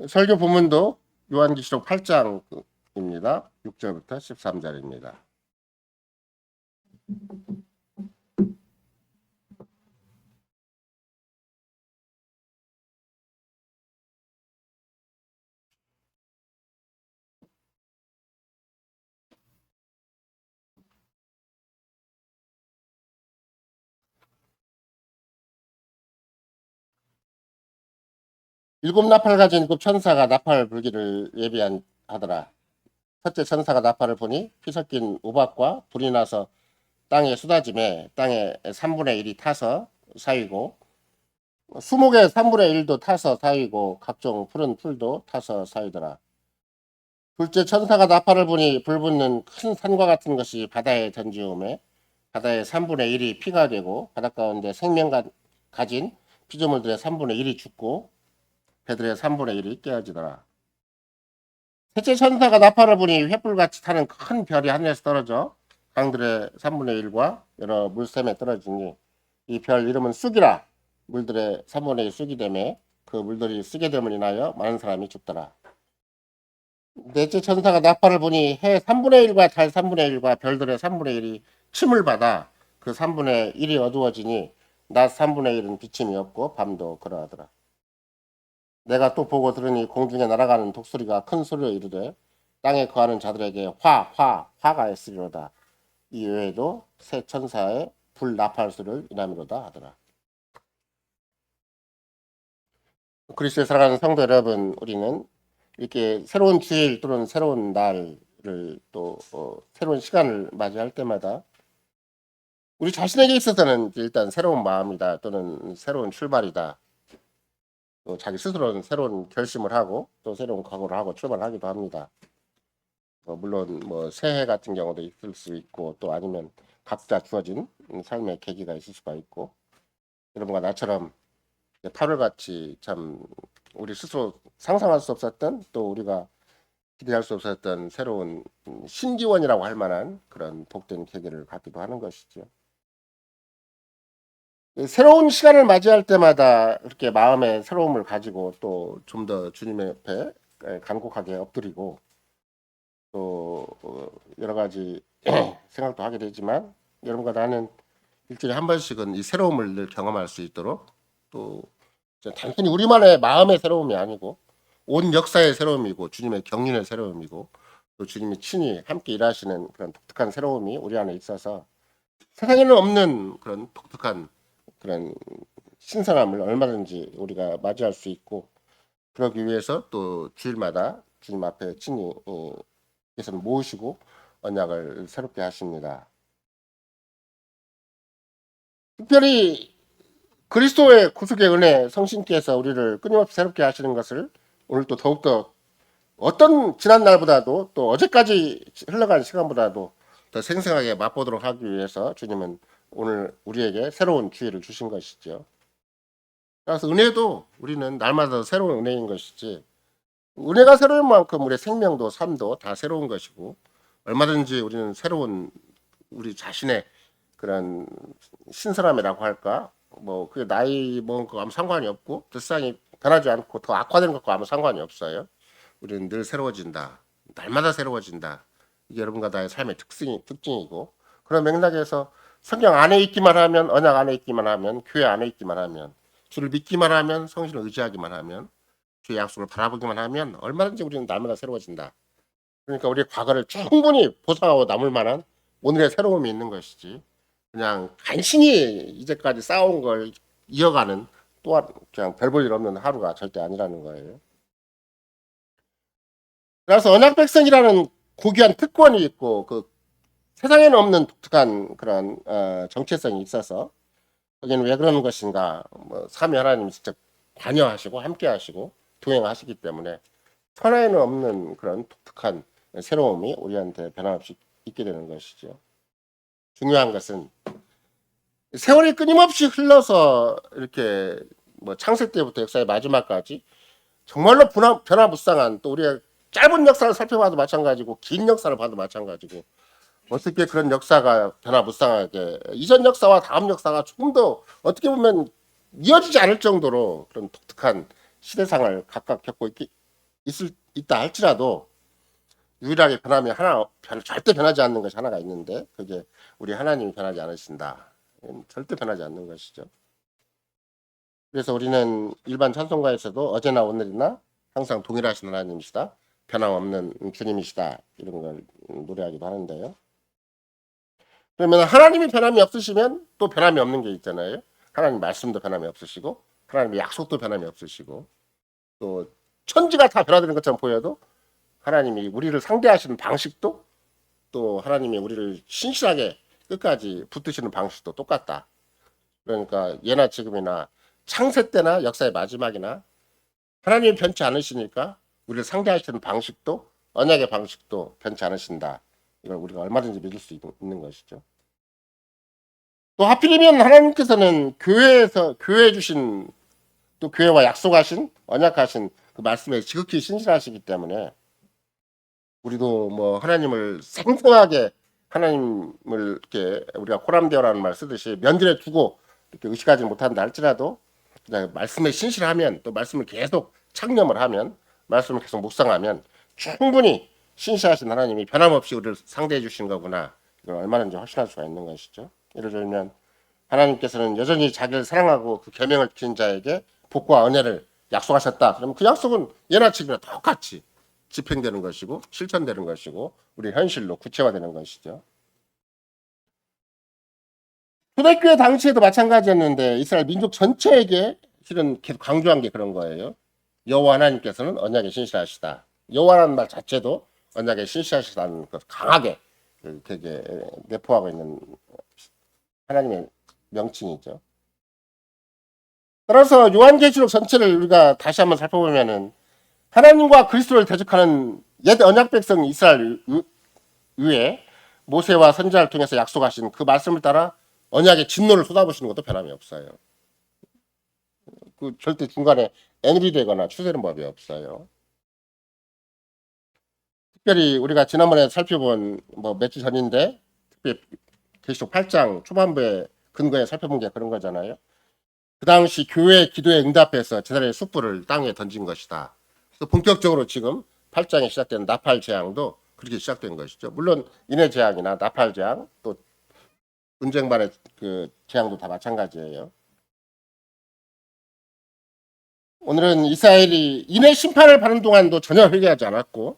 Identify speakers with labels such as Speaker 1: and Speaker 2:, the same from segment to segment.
Speaker 1: 설교 본문도 요한계시록 8장입니다. 6절부터 13절입니다. 일곱 나팔 가진 일곱 천사가 나팔 불기를 예비하더라. 첫째 천사가 나팔을 보니 피 섞인 우박과 불이 나서 땅에 쏟아짐에 땅의 3분의 1이 타서 사이고 수목의 3분의 1도 타서 사이고 각종 푸른 풀도 타서 사이더라. 둘째 천사가 나팔을 보니 불붙는 큰 산과 같은 것이 바다에 던지오매 바다의 3분의 1이 피가 되고 바닷 가운데 생명 가진 피조물들의 3분의 1이 죽고 배들의 3분의 1이 깨어지더라. 셋째 천사가 나팔을 보니 횃불같이 타는 큰 별이 하늘에서 떨어져 강들의 3분의 1과 여러 물샘에 떨어지니 이 별 이름은 쑥이라. 물들의 3분의 1 쑥이 되매 그 물들이 쓰게 됨을 인하여 많은 사람이 죽더라. 넷째 천사가 나팔을 보니 해 3분의 1과 달 3분의 1과 별들의 3분의 1이 침을 받아 그 3분의 1이 어두워지니 낮 3분의 1은 비침이 없고 밤도 그러하더라. 내가 또 보고 들으니 공중에 날아가는 독수리가 큰 소리로 이르되 땅에 거하는 자들에게 화가 있으리로다. 이 외에도 새 천사의 불 나팔 소리를 인함이로다 하더라. 그리스도에 살아가는 성도 여러분, 우리는 이렇게 새로운 주일 또는 새로운 날을 또 새로운 시간을 맞이할 때마다 우리 자신에게 있어서는 일단 새로운 마음이다 또는 새로운 출발이다. 또 자기 스스로는 새로운 결심을 하고 또 새로운 각오를 하고 출발하기도 합니다. 물론 뭐 새해 같은 경우도 있을 수 있고 또 아니면 각자 주어진 삶의 계기가 있을 수가 있고 여러분과 나처럼 8월같이 참 우리 스스로 상상할 수 없었던 또 우리가 기대할 수 없었던 새로운 신기원이라고 할 만한 그런 복된 계기를 갖기도 하는 것이죠. 새로운 시간을 맞이할 때마다 이렇게 마음의 새로움을 가지고 또 좀 더 주님의 옆에 간곡하게 엎드리고 또 여러 가지 생각도 하게 되지만 여러분과 나는 일주일에 한 번씩은 이 새로움을 늘 경험할 수 있도록 또 단순히 우리만의 마음의 새로움이 아니고 온 역사의 새로움이고 주님의 경륜의 새로움이고 또 주님이 친히 함께 일하시는 그런 독특한 새로움이 우리 안에 있어서 세상에는 없는 그런 독특한 그런 신선함을 얼마든지 우리가 맞이할 수 있고 그러기 위해서 또 주일마다 주님 앞에 친히 예수를 모으시고 언약을 새롭게 하십니다. 특별히 그리스도의 구속의 은혜 성신께서 우리를 끊임없이 새롭게 하시는 것을 오늘 또 더욱더 어떤 지난 날보다도 또 어제까지 흘러간 시간보다도 더 생생하게 맛보도록 하기 위해서 주님은 오늘 우리에게 새로운 기회를 주신 것이죠. 그래서 은혜도 우리는 날마다 새로운 은혜인 것이지 은혜가 새로운 만큼 우리의 생명도 삶도 다 새로운 것이고 얼마든지 우리는 새로운 우리 자신의 그런 신선함이라고 할까 뭐 그게 나이 먹은 거 아무 상관이 없고 불쌍히 변하지 않고 더 악화되는 것과 아무 상관이 없어요. 우리는 늘 새로워진다. 날마다 새로워진다. 이게 여러분과 나의 삶의 특징이고 그런 맥락에서 성경 안에 있기만 하면 언약 안에 있기만 하면 교회 안에 있기만 하면 주를 믿기만 하면 성신을 의지하기만 하면 주의 약속을 바라보기만 하면 얼마든지 우리는 날마다 새로워진다. 그러니까 우리의 과거를 충분히 보상하고 남을 만한 오늘의 새로움이 있는 것이지 그냥 간신히 이제까지 쌓아온 걸 이어가는 또한 그냥 별 볼 일 없는 하루가 절대 아니라는 거예요. 그래서 언약 백성이라는 고귀한 특권이 있고 그 세상에는 없는 독특한 그런 정체성이 있어서 거기는 왜 그러는 것인가 뭐 삼위 하나님이 직접 관여하시고 함께하시고 동행하시기 때문에 천하에는 없는 그런 독특한 새로움이 우리한테 변함없이 있게 되는 것이죠. 중요한 것은 세월이 끊임없이 흘러서 이렇게 뭐 창세 때부터 역사의 마지막까지 정말로 변화무쌍한 또 우리의 짧은 역사를 살펴봐도 마찬가지고 긴 역사를 봐도 마찬가지고 어떻게 그런 역사가 변화무쌍하게 이전 역사와 다음 역사가 조금 더 어떻게 보면 이어지지 않을 정도로 그런 독특한 시대상을 각각 겪고 있다 할지라도 유일하게 변함이 절대 변하지 않는 것이 하나가 있는데 그게 우리 하나님이 변하지 않으신다. 절대 변하지 않는 것이죠. 그래서 우리는 일반 찬송가에서도 어제나 오늘이나 항상 동일하신 하나님이시다. 변함없는 주님이시다. 이런 걸 노래하기도 하는데요. 그러면 하나님이 변함이 없으시면 또 변함이 없는 게 있잖아요. 하나님 말씀도 변함이 없으시고 하나님의 약속도 변함이 없으시고 또 천지가 다 변화되는 것처럼 보여도 하나님이 우리를 상대하시는 방식도 또 하나님이 우리를 신실하게 끝까지 붙드시는 방식도 똑같다. 그러니까 예나 지금이나 창세 때나 역사의 마지막이나 하나님이 변치 않으시니까 우리를 상대하시는 방식도 언약의 방식도 변치 않으신다. 이걸 우리가 얼마든지 믿을 수 있는 것이죠. 또 하필이면 하나님께서는 교회에 주신 또 교회와 약속하신 언약하신 그 말씀에 지극히 신실하시기 때문에 우리도 뭐 하나님을 생생하게 하나님을 이렇게 우리가 호람되어라는 말 쓰듯이 면전에 두고 이렇게 의식하지 못한다 할지라도 그냥 말씀에 신실하면 또 말씀을 계속 창념을 하면 말씀을 계속 묵상하면 충분히 신실하신 하나님이 변함없이 우리를 상대해 주신 거구나. 이걸 얼마든지 확신할 수가 있는 것이죠. 예를 들면 하나님께서는 여전히 자기를 사랑하고 그 계명을 지킨 자에게 복과 은혜를 약속하셨다. 그러면 그 약속은 예나 지금이나 똑같이 집행되는 것이고 실천되는 것이고 우리 현실로 구체화되는 것이죠. 초대교회 당시에도 마찬가지였는데 이스라엘 민족 전체에게 실은 계속 강조한 게 그런 거예요. 여호와 하나님께서는 언약에 신실하시다. 여호와라는 말 자체도 언약에 신실하시다는 것 강하게 되게 내포하고 있는 하나님의 명칭이죠. 따라서 요한계시록 전체를 우리가 다시 한번 살펴보면은 하나님과 그리스도를 대적하는 옛 언약 백성 이스라엘 위에 모세와 선지자를 통해서 약속하신 그 말씀을 따라 언약의 진노를 쏟아부시는 것도 변함이 없어요. 그 절대 중간에 N이 되거나 추세는 법이 없어요. 특별히 우리가 지난번에 살펴본 뭐 몇 주 전인데 특별히 계시록 8장 초반부에 근거에 살펴본 게 그런 거잖아요. 그 당시 교회 기도에 응답해서 제자리의 숯불을 땅에 던진 것이다. 그래서 본격적으로 지금 8장에 시작된 나팔 재앙도 그렇게 시작된 것이죠. 물론 인해 재앙이나 나팔 재앙 또 분쟁반의 그 재앙도 다 마찬가지예요. 오늘은 이스라엘이 인해 심판을 받는 동안도 전혀 회개하지 않았고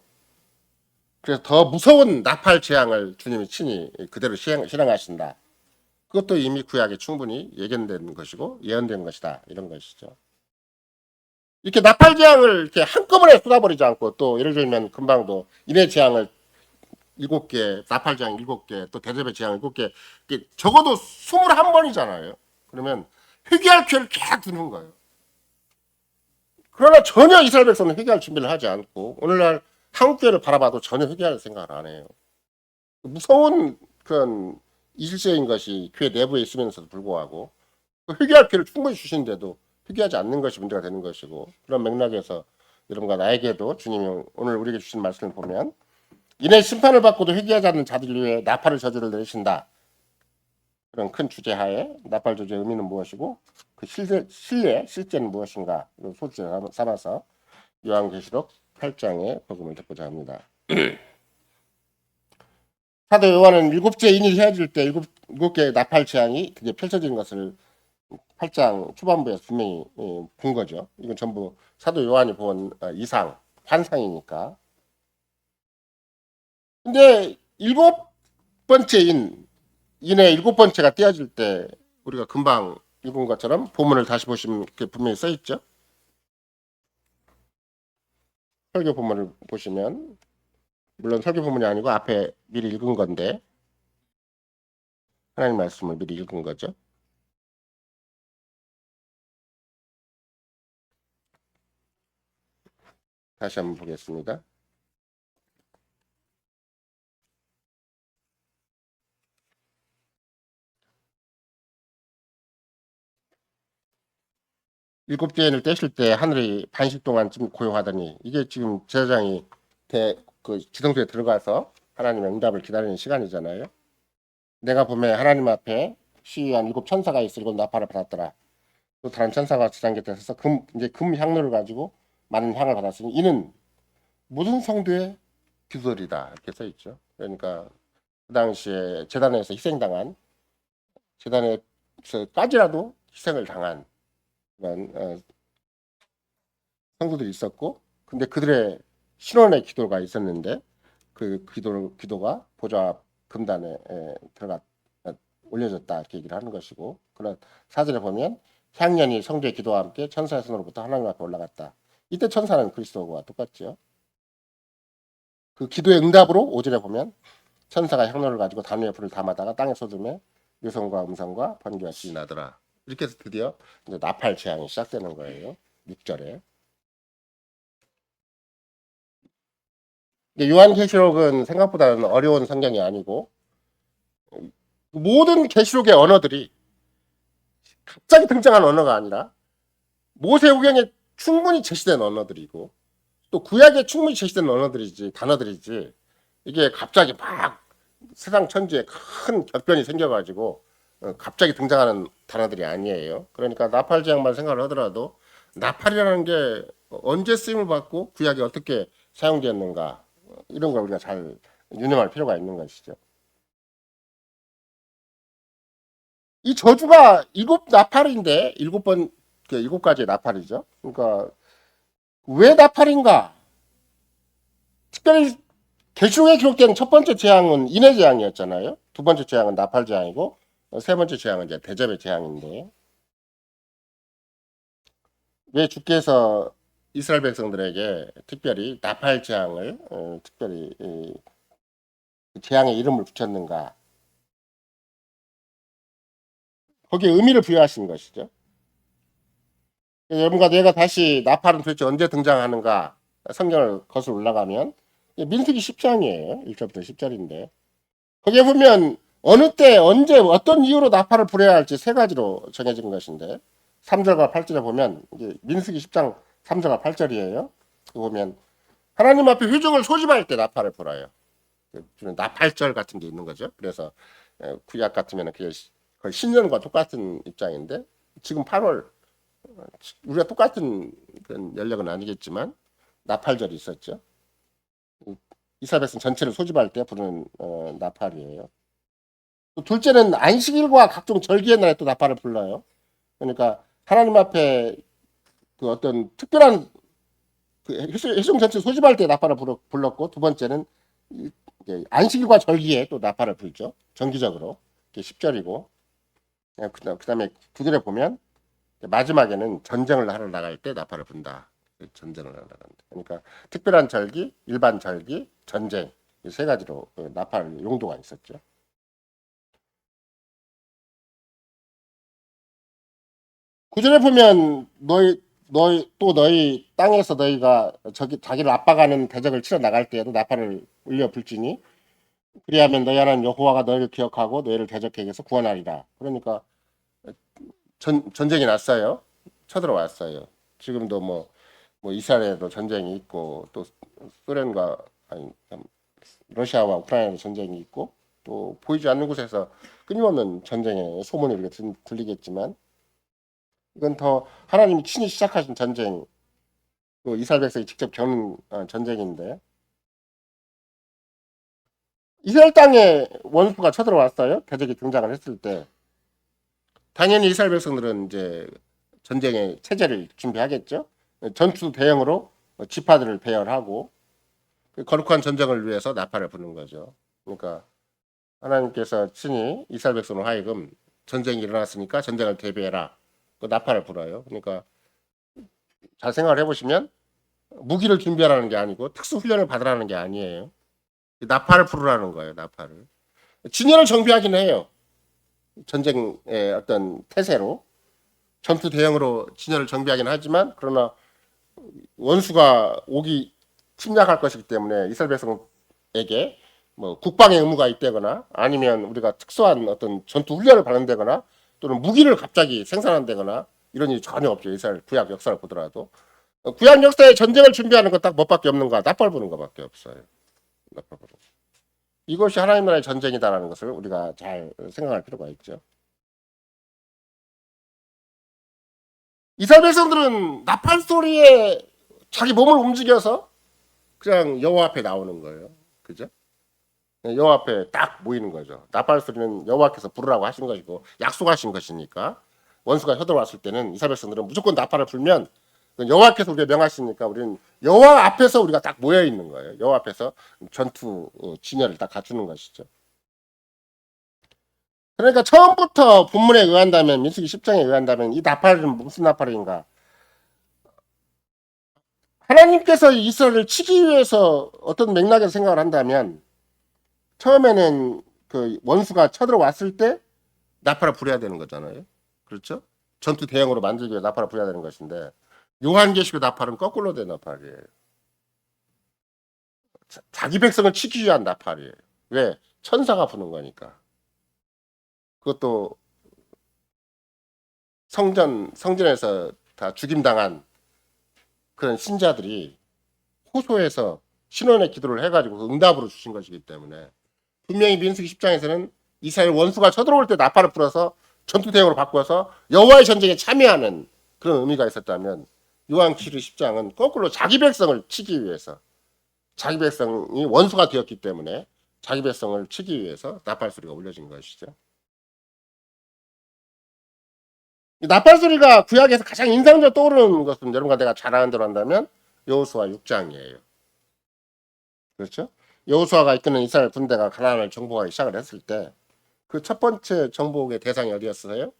Speaker 1: 그래서 더 무서운 나팔 재앙을 주님이 친히 그대로 실행하신다. 그것도 이미 구약에 충분히 예견된 것이고 예언된 것이다. 이런 것이죠. 이렇게 나팔 재앙을 이렇게 한꺼번에 쏟아버리지 않고 또 예를 들면 금방도 인해 재앙을 7개, 나팔 재앙 7개, 또 대접의 재앙 7개, 적어도 21번이잖아요. 그러면 회개할 기회를 계속 두는 거예요. 그러나 전혀 이스라엘 백성은 회개할 준비를 하지 않고 오늘날 한국교회를 바라봐도 전혀 회개할 생각을 안 해요. 무서운 그런 이질서인 것이 교회 내부에 있으면서도 불구하고 회개할 기회를 충분히 주시는데도 회개하지 않는 것이 문제가 되는 것이고 그런 맥락에서 여러분과 나에게도 주님이 오늘 우리에게 주신 말씀을 보면 이내 심판을 받고도 회개하지 않는 자들 위해 나팔을 저주를 내리신다. 그런 큰 주제하에 나팔 저주의 의미는 무엇이고 그 실제는 무엇인가 소주를 삼아서 요한계시록 8장의 복음을 듣고자 합니다. 사도 요한은 7째 인이 헤어질 때 7개의 나팔 재앙이 그게 펼쳐진 것을 8장 초반부에서 분명히 본 거죠. 이건 전부 사도 요한이 본 이상, 환상이니까. 근데 7번째 인의 7번째가 띄어질 때 우리가 금방 읽은 것처럼 본문을 다시 보시면 분명히 써 있죠. 설교 본문을 보시면 물론 설교 본문이 아니고 앞에 미리 읽은 건데 하나님 말씀을 미리 읽은 거죠. 다시 한번 보겠습니다. 일곱째 인을 떼실 때 하늘이 반씩 동안 좀 고요하더니 이게 지금 제사장이 그 지성소에 들어가서 하나님의 응답을 기다리는 시간이잖아요. 내가 보면 하나님 앞에 시위한 7천사가 있어 7나팔을 받았더라. 또 다른 천사가 지상 곁에 서서 이제 금 향로를 가지고 많은 향을 받았으니 이는 모든 성도의 기도들이다 이렇게 써 있죠. 그러니까 그 당시에 재단에서 희생당한 재단에서까지라도 희생을 당한 그런 성도들이 있었고, 근데 그들의 신원의 기도가 있었는데 그 기도가 보좌 앞 금단에 들어가 올려졌다 이렇게 얘기를 하는 것이고, 그런 사절에 보면 향년이 성도의 기도와 함께 천사의 손으로부터 하나님 앞에 올라갔다. 이때 천사는 그리스도와 똑같죠. 그 기도의 응답으로 5절에 보면 천사가 향로를 가지고 담요에 불을 담아다가 땅에 쏟음에 유성과 음성과 번개와 신이 나더라. 이렇게 해서 드디어 이제 나팔 재앙이 시작되는 거예요. 6절에. 요한계시록은 생각보다는 어려운 성경이 아니고, 모든 계시록의 언어들이 갑자기 등장한 언어가 아니라 모세오경에 충분히 제시된 언어들이고, 또 구약에 충분히 제시된 언어들이지, 단어들이지, 이게 갑자기 막 세상 천지에 큰 격변이 생겨가지고 갑자기 등장하는 단어들이 아니에요. 그러니까 나팔 재앙만 생각을 하더라도 나팔이라는 게 언제 쓰임을 받고 구약에 어떻게 사용되었는가, 이런 걸 우리가 잘 유념할 필요가 있는 것이죠. 이 저주가 7나팔인데 7번, 7가지의 나팔이죠. 그러니까 왜 나팔인가? 특별히 계시록에 기록된 첫 번째 재앙은 인해 재앙이었잖아요. 두 번째 재앙은 나팔 재앙이고, 세 번째 재앙은 이제 대접의 재앙인데, 왜 주께서 이스라엘 백성들에게 특별히 나팔 재앙을 특별히 재앙의 이름을 붙였는가? 거기에 의미를 부여하신 것이죠. 여러분과 내가 다시 나팔은 도대체 언제 등장하는가? 성경을 거슬러 올라가면 민수기 10장이에요. 1절부터 10절인데 거기에 보면 어느 때 언제 어떤 이유로 나팔을 불어야 할지 세 가지로 정해진 것인데 3절과 8절에 보면 이게 민수기 10장 3절과 8절이에요. 보면 하나님 앞에 회중을 소집할 때 나팔을 불어요. 나팔절 같은 게 있는 거죠. 그래서 구약 같으면 그게 거의 신년과 똑같은 입장인데 지금 8월 우리가 똑같은 그런 연령은 아니겠지만 나팔절이 있었죠. 이스라엘 백성 전체를 소집할 때 부르는 나팔이에요. 또 둘째는 안식일과 각종 절기의 날에 또 나팔을 불러요. 그러니까 하나님 앞에 그 어떤 특별한 그 회중 전체 소집할 때 나팔을 불렀고, 두 번째는 안식일과 절기에 또 나팔을 불죠. 정기적으로. 10절이고 그다음에 9절에 보면 마지막에는 전쟁을 하러 나갈 때 나팔을 분다. 전쟁을 하러 나간다. 그러니까 특별한 절기, 일반 절기, 전쟁 이 세 가지로 나팔 용도가 있었죠. 구절에 보면 너희 땅에서 너희가 자기를 압박하는 대적을 치러 나갈 때에도 나팔을 울려 불지니 그리하면 너희 하나님 여호와가 너희를 기억하고 너희를 대적하게 해서 구원하리라. 그러니까 전쟁이 났어요. 쳐들어왔어요. 지금도 뭐 이스라엘에도 전쟁이 있고 또 소련과 아니 러시아와 우크라이나도 전쟁이 있고 또 보이지 않는 곳에서 끊임없는 전쟁의 소문이 우리가 들리겠지만 이건 더 하나님이 친히 시작하신 전쟁, 또 이스라엘 백성이 직접 겪는 전쟁인데 이스라엘 땅에 원수가 쳐들어왔어요. 대적이 등장을 했을 때 당연히 이스라엘 백성들은 이제 전쟁의 체제를 준비하겠죠. 전투 대형으로 지파들을 배열하고 거룩한 전쟁을 위해서 나팔을 부는 거죠. 그러니까 하나님께서 친히 이스라엘 백성을 하여금 전쟁이 일어났으니까 전쟁을 대비해라. 그 나팔을 불어요. 그러니까 잘 생각을 해보시면 무기를 준비하라는 게 아니고 특수 훈련을 받으라는 게 아니에요. 나팔을 부르라는 거예요. 나팔을. 진열을 정비하긴 해요. 전쟁의 어떤 태세로 전투 대형으로 진열을 정비하긴 하지만 그러나 원수가 오기 침략할 것이기 때문에 이스라엘 백성에게 뭐 국방의 의무가 있다거나 아니면 우리가 특수한 어떤 전투 훈련을 받는다거나 또는 무기를 갑자기 생산한다거나 이런 일이 전혀 없죠. 이스라엘 구약 역사를 보더라도 구약 역사에 전쟁을 준비하는 건 딱 뭐밖에 없는 거야. 나팔 부는 것밖에 없어요. 나팔 부는 거. 이것이 하나님 나라의 전쟁이다라는 것을 우리가 잘 생각할 필요가 있죠. 이스라엘 백성들은 나팔 소리에 자기 몸을 움직여서 그냥 여호와 앞에 나오는 거예요. 그죠? 여호와 앞에 딱 모이는 거죠. 나팔 소리는 여호와께서 부르라고 하신 것이고 약속하신 것이니까 원수가 쳐들어왔을 때는 이스라엘 백성들은 무조건 나팔을 불면 여호와께서 우리가 명하시니까 우리는 여호와 앞에서 우리가 딱 모여 있는 거예요. 여호와 앞에서 전투 진열을 딱 갖추는 것이죠. 그러니까 처음부터 본문에 의한다면 민수기 10장에 의한다면 이 나팔은 무슨 나팔인가? 하나님께서 이스라엘을 치기 위해서 어떤 맥락에서 생각을 한다면 처음에는 그 원수가 쳐들어왔을 때 나팔을 불어야 되는 거잖아요. 그렇죠? 전투 대형으로 만들기 위해 나팔을 불어야 되는 것인데 요한계시록 나팔은 거꾸로 된 나팔이에요. 자기 백성을 치기 위한 나팔이에요. 왜? 천사가 부는 거니까. 그것도 성전에서 다 죽임당한 그런 신자들이 호소해서 신원의 기도를 해가지고 응답으로 주신 것이기 때문에 분명히 민수기 10장에서는 이스라엘 원수가 쳐들어올 때 나팔을 불어서 전투 대형으로 바꿔서 여호와의 전쟁에 참여하는 그런 의미가 있었다면 요한계시록 10장은 거꾸로 자기 백성을 치기 위해서 자기 백성이 원수가 되었기 때문에 자기 백성을 치기 위해서 나팔 소리가 울려진 것이죠. 나팔 소리가 구약에서 가장 인상적으로 떠오르는 것은 여러분과 내가 잘 아는 대로 한다면 여호수아 6장이에요. 그렇죠? 여호수아가 이끄는 이스라엘 군대가 가나안을 정복하기 시작을 했을 때 그 첫 번째 정복의 대상이 어디였어요?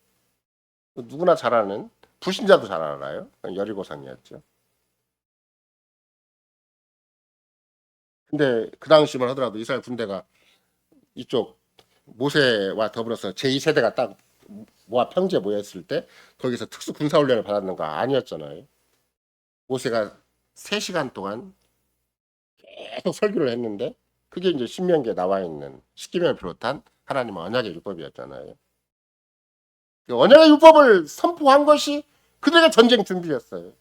Speaker 1: 누구나 잘 아는 불신자도 잘 알아요. 여리고성이었죠. 근데 그 당시만 하더라도 이스라엘 군대가 이쪽 모세와 더불어서 제2세대가 딱 모아 평지에 모였을 때 거기서 특수 군사 훈련을 받았는가? 아니었잖아요. 모세가 3시간 동안 계속 설교를 했는데 그게 이제 신명기에 나와 있는 십계명을 비롯한 하나님의 언약의 율법이었잖아요. 그 언약의 율법을 선포한 것이 그들에게 전쟁 준비였어요.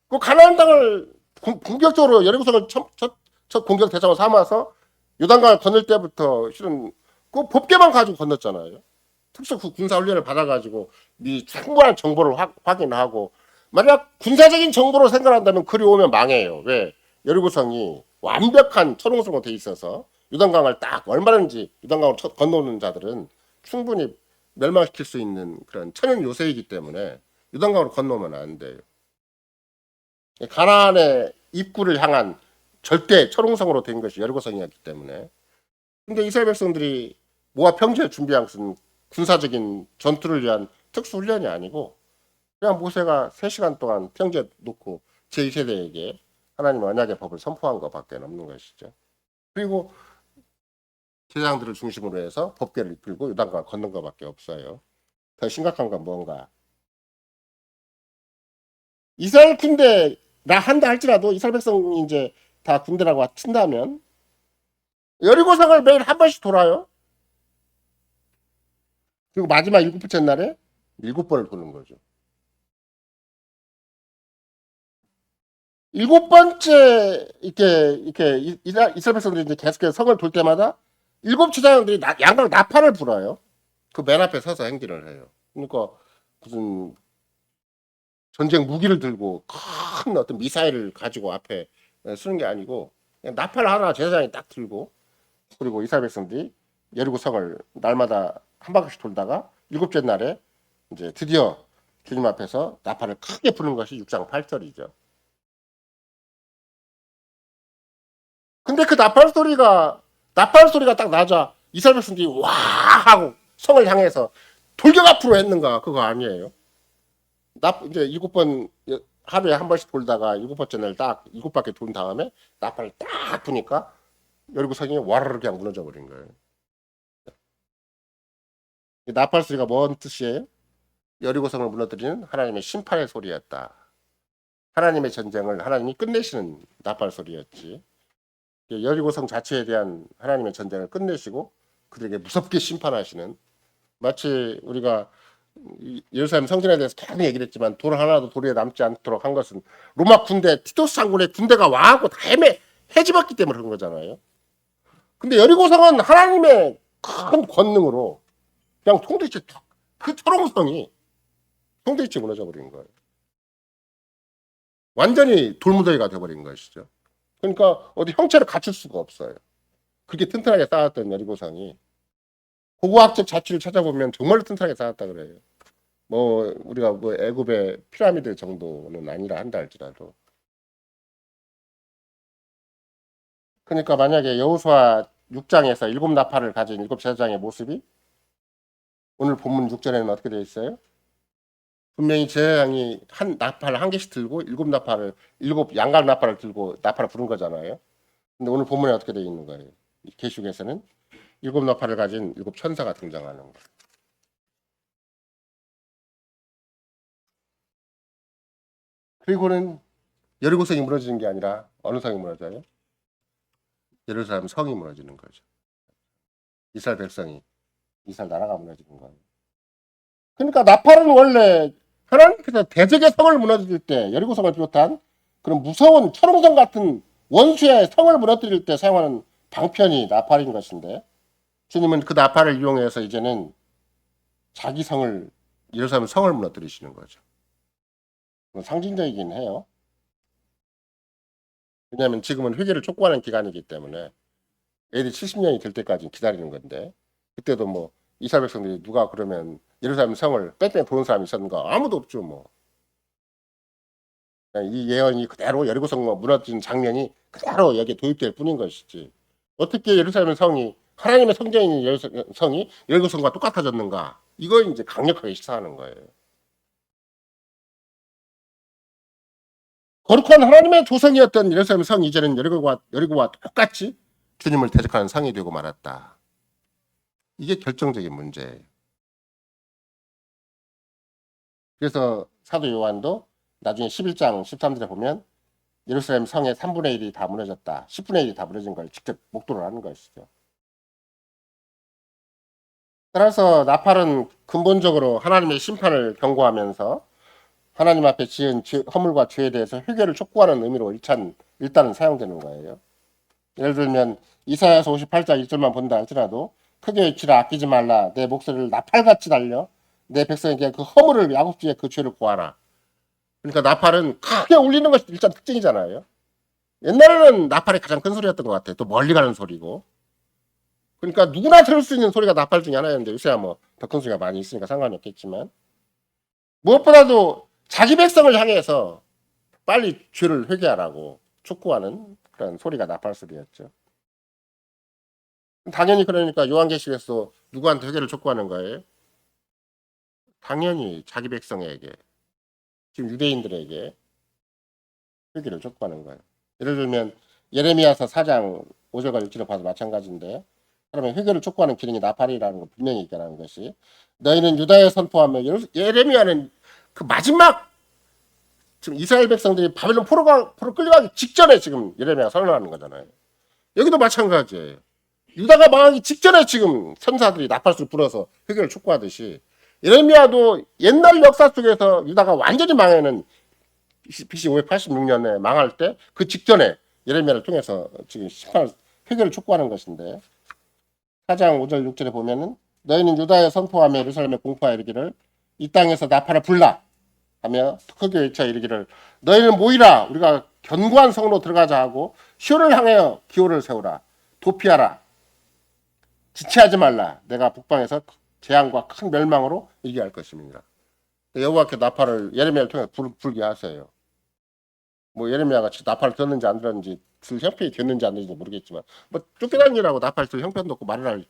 Speaker 1: 그 가나안 땅을 공격적으로 여리고성을 첫 공격 대상으로 삼아서 요단강을 건널 때부터 실은 그 법계만 가지고 건넜잖아요. 특수 군사 훈련을 받아가지고 이 충분한 정보를 확인하고 만약 군사적인 정보로 생각한다면 그리 오면 망해요. 왜? 여리고성이 완벽한 철옹성으로 돼 있어서 요단강을 딱 얼마든지 요단강을 건너오는 자들은 충분히 멸망시킬 수 있는 그런 천연 요새이기 때문에 요단강으로 건너오면 안 돼요. 가나안의 입구를 향한 절대 철옹성으로 된 것이 여리고성이었기 때문에. 근데 이스라엘 백성들이 모압 평지에 준비한 것은 군사적인 전투를 위한 특수 훈련이 아니고 그냥 모세가 3시간 동안 평지에 놓고 제2세대에게 하나님의 언약의 법을 선포한 것밖에 없는 것이죠. 그리고 제사장들을 중심으로 해서 법궤를 이끌고 요단강을 건넌 것밖에 없어요. 더 심각한 건 뭔가? 이스라엘 군대 나 한다 할지라도 이스라엘 백성이 이제 다 군대라고 친다면 여리고성을 매일 한 번씩 돌아요. 그리고 마지막 7번째 날에 7번을 도는 거죠. 7번째 이렇게 이스라엘 백성들이 이제 계속해서 성을 돌 때마다 7제사장들이 양각 나팔을 불어요. 그 맨 앞에 서서 행진을 해요. 그러니까 무슨 전쟁 무기를 들고 큰 어떤 미사일을 가지고 앞에 쓰는 게 아니고 그냥 나팔 하나 제사장이 딱 들고 그리고 이스라엘 백성들이 여리고성을 날마다 한 바퀴씩 돌다가 7째 날에 이제 드디어 주님 앞에서 나팔을 크게 부는 것이 6장 8절이죠. 근데 그 나팔 소리가 딱 나자 이스라엘 백성들이 와 하고 성을 향해서 돌격 앞으로 했는가? 그거 아니에요. 이제 7번 하루에 한 번씩 돌다가 7번째 날 딱 7바퀴 돈 다음에 나팔을 딱 부니까 여리고성이 와르르 그냥 무너져 버린 거예요. 나팔 소리가 뭔 뜻이에요? 여리고성을 무너뜨리는 하나님의 심판의 소리였다. 하나님의 전쟁을 하나님이 끝내시는 나팔 소리였지. 여리고성 자체에 대한 하나님의 전쟁을 끝내시고 그들에게 무섭게 심판하시는 마치 우리가 예루살렘 성전에 대해서 계속 얘기를 했지만 돌 하나도 도리에 남지 않도록 한 것은 로마 군대 티토스 장군의 군대가 와하고 다 해집었기 때문에 그런 거잖아요. 근데 여리고성은 하나님의 큰 권능으로 그냥 통일치 그 철옹성이 통일치 무너져 버린 거예요. 완전히 돌무더기가 돼버린 것이죠. 그러니까 어디 형체를 갖출 수가 없어요. 그렇게 튼튼하게 쌓았던 여리고성이 고고학적 자취를 찾아보면 정말로 튼튼하게 쌓았다 그래요. 뭐 우리가 뭐 애굽의 피라미드 정도는 아니라 한다 할지라도. 그러니까 만약에 여호수아 6장에서 일곱 나팔을 가진 일곱 제사장의 모습이 오늘 본문 6절에는 어떻게 되어 있어요? 분명히 제사장이 한 나팔 한 개씩 들고 일곱 나팔을 일곱 양각 나팔을 들고 나팔을 부른 거잖아요. 근데 오늘 본문에 어떻게 되어 있는 거예요? 계시록에서는 일곱 나팔을 가진 일곱 천사가 등장하는 거예요. 그리고는 여리고성이 무너지는 게 아니라 어느 성이 무너져요? 예루살렘 성이 무너지는 거죠. 이스라엘 백성이, 이스라엘 나라가 무너지는 거예요. 그러니까 나팔은 원래 하나님께서 대적의 성을 무너뜨릴 때, 여리고성을 비롯한 그런 무서운 철옹성 같은 원수의 성을 무너뜨릴 때 사용하는 방편이 나팔인 것인데, 주님은 그 나팔을 이용해서 이제는 자기 성을, 예루살렘 성을 무너뜨리시는 거죠. 상징적이긴 해요. 왜냐하면 지금은 회개를 촉구하는 기간이기 때문에 AD 70년이 될 때까지 기다리는 건데, 그때도 뭐 이스라엘 백성들이 누가 그러면 예루살렘 성을 뺑뺑 도는 사람이 있었는가? 아무도 없죠. 뭐 이 예언이 그대로 여리고성 무너진 장면이 그대로 여기에 도입될 뿐인 것이지, 어떻게 예루살렘 성이 하나님의 성전인 성이 여리고성과 똑같아졌는가? 이걸 이제 강력하게 시사하는 거예요. 거룩한 하나님의 조성이었던 예루살렘 성이 이제는 여리고와 똑같이 주님을 대적하는 성이 되고 말았다. 이게 결정적인 문제예요. 그래서 사도 요한도 나중에 11장 13절에 보면 예루살렘 성의 3분의 1이 다 무너졌다, 10분의 1이 다 무너진 걸 직접 목도를 하는 것이죠. 따라서 나팔은 근본적으로 하나님의 심판을 경고하면서 하나님 앞에 지은 허물과 죄에 대해서 회개를 촉구하는 의미로 일단은 사용되는 거예요. 예를 들면 이사야서 58장 1절만 본다 할지라도 크게 외치라, 아끼지 말라, 내 목소리를 나팔같이 달려 내 백성에게 그 허물을 야곱주의 그 죄를 고하라. 그러니까 나팔은 크게 울리는 것이 일단 특징이잖아요. 옛날에는 나팔이 가장 큰 소리였던 것 같아요. 또 멀리 가는 소리고. 그러니까 누구나 들을 수 있는 소리가 나팔 중에 하나였는데 요새야 뭐 더 큰 소리가 많이 있으니까 상관이 없겠지만, 무엇보다도 자기 백성을 향해서 빨리 죄를 회개하라고 촉구하는 그런 소리가 나팔 소리였죠. 당연히 그러니까 요한계시록에서 누구한테 회개를 촉구하는 거예요? 당연히 자기 백성에게, 지금 유대인들에게 회개를 촉구하는 거예요. 예를 들면 예레미야서 4장 5절과 6절을 봐도 마찬가지인데, 그러면 회개를 촉구하는 기능이 나팔이라는 거 분명히 있다는 것이, 너희는 유다에 선포하며, 예레미야는 그 마지막 지금 이스라엘 백성들이 바벨론 포로 끌려가기 직전에 지금 예레미야가 선언하는 거잖아요. 여기도 마찬가지예요. 유다가 망하기 직전에 지금 천사들이 나팔수를 불어서 회개를 촉구하듯이, 예레미야도 옛날 역사 속에서 유다가 완전히 망하는 BC 586년에 망할 때 그 직전에 예레미야를 통해서 지금 회개를 촉구하는 것인데, 4장 5절 6절에 보면은 너희는 유다에 선포하며 예루살렘에 공포하여 이르기를 이 땅에서 나팔을 불라 하며 크게 외쳐 이르기를 너희는 모이라, 우리가 견고한 성으로 들어가자 하고 시온을 향하여 기호를 세우라, 도피하라, 지체하지 말라, 내가 북방에서 재앙과 큰 멸망으로 이르게 할 것입니다. 여호와께 나팔을 예레미야를 통해 불게 하세요. 뭐 예레미야가 나팔을 들었는지 안 들었는지, 그 형편이 됐는지 안 됐는지 모르겠지만 뭐 쫓겨다니라고 나팔 들 형편도 없고 말을 할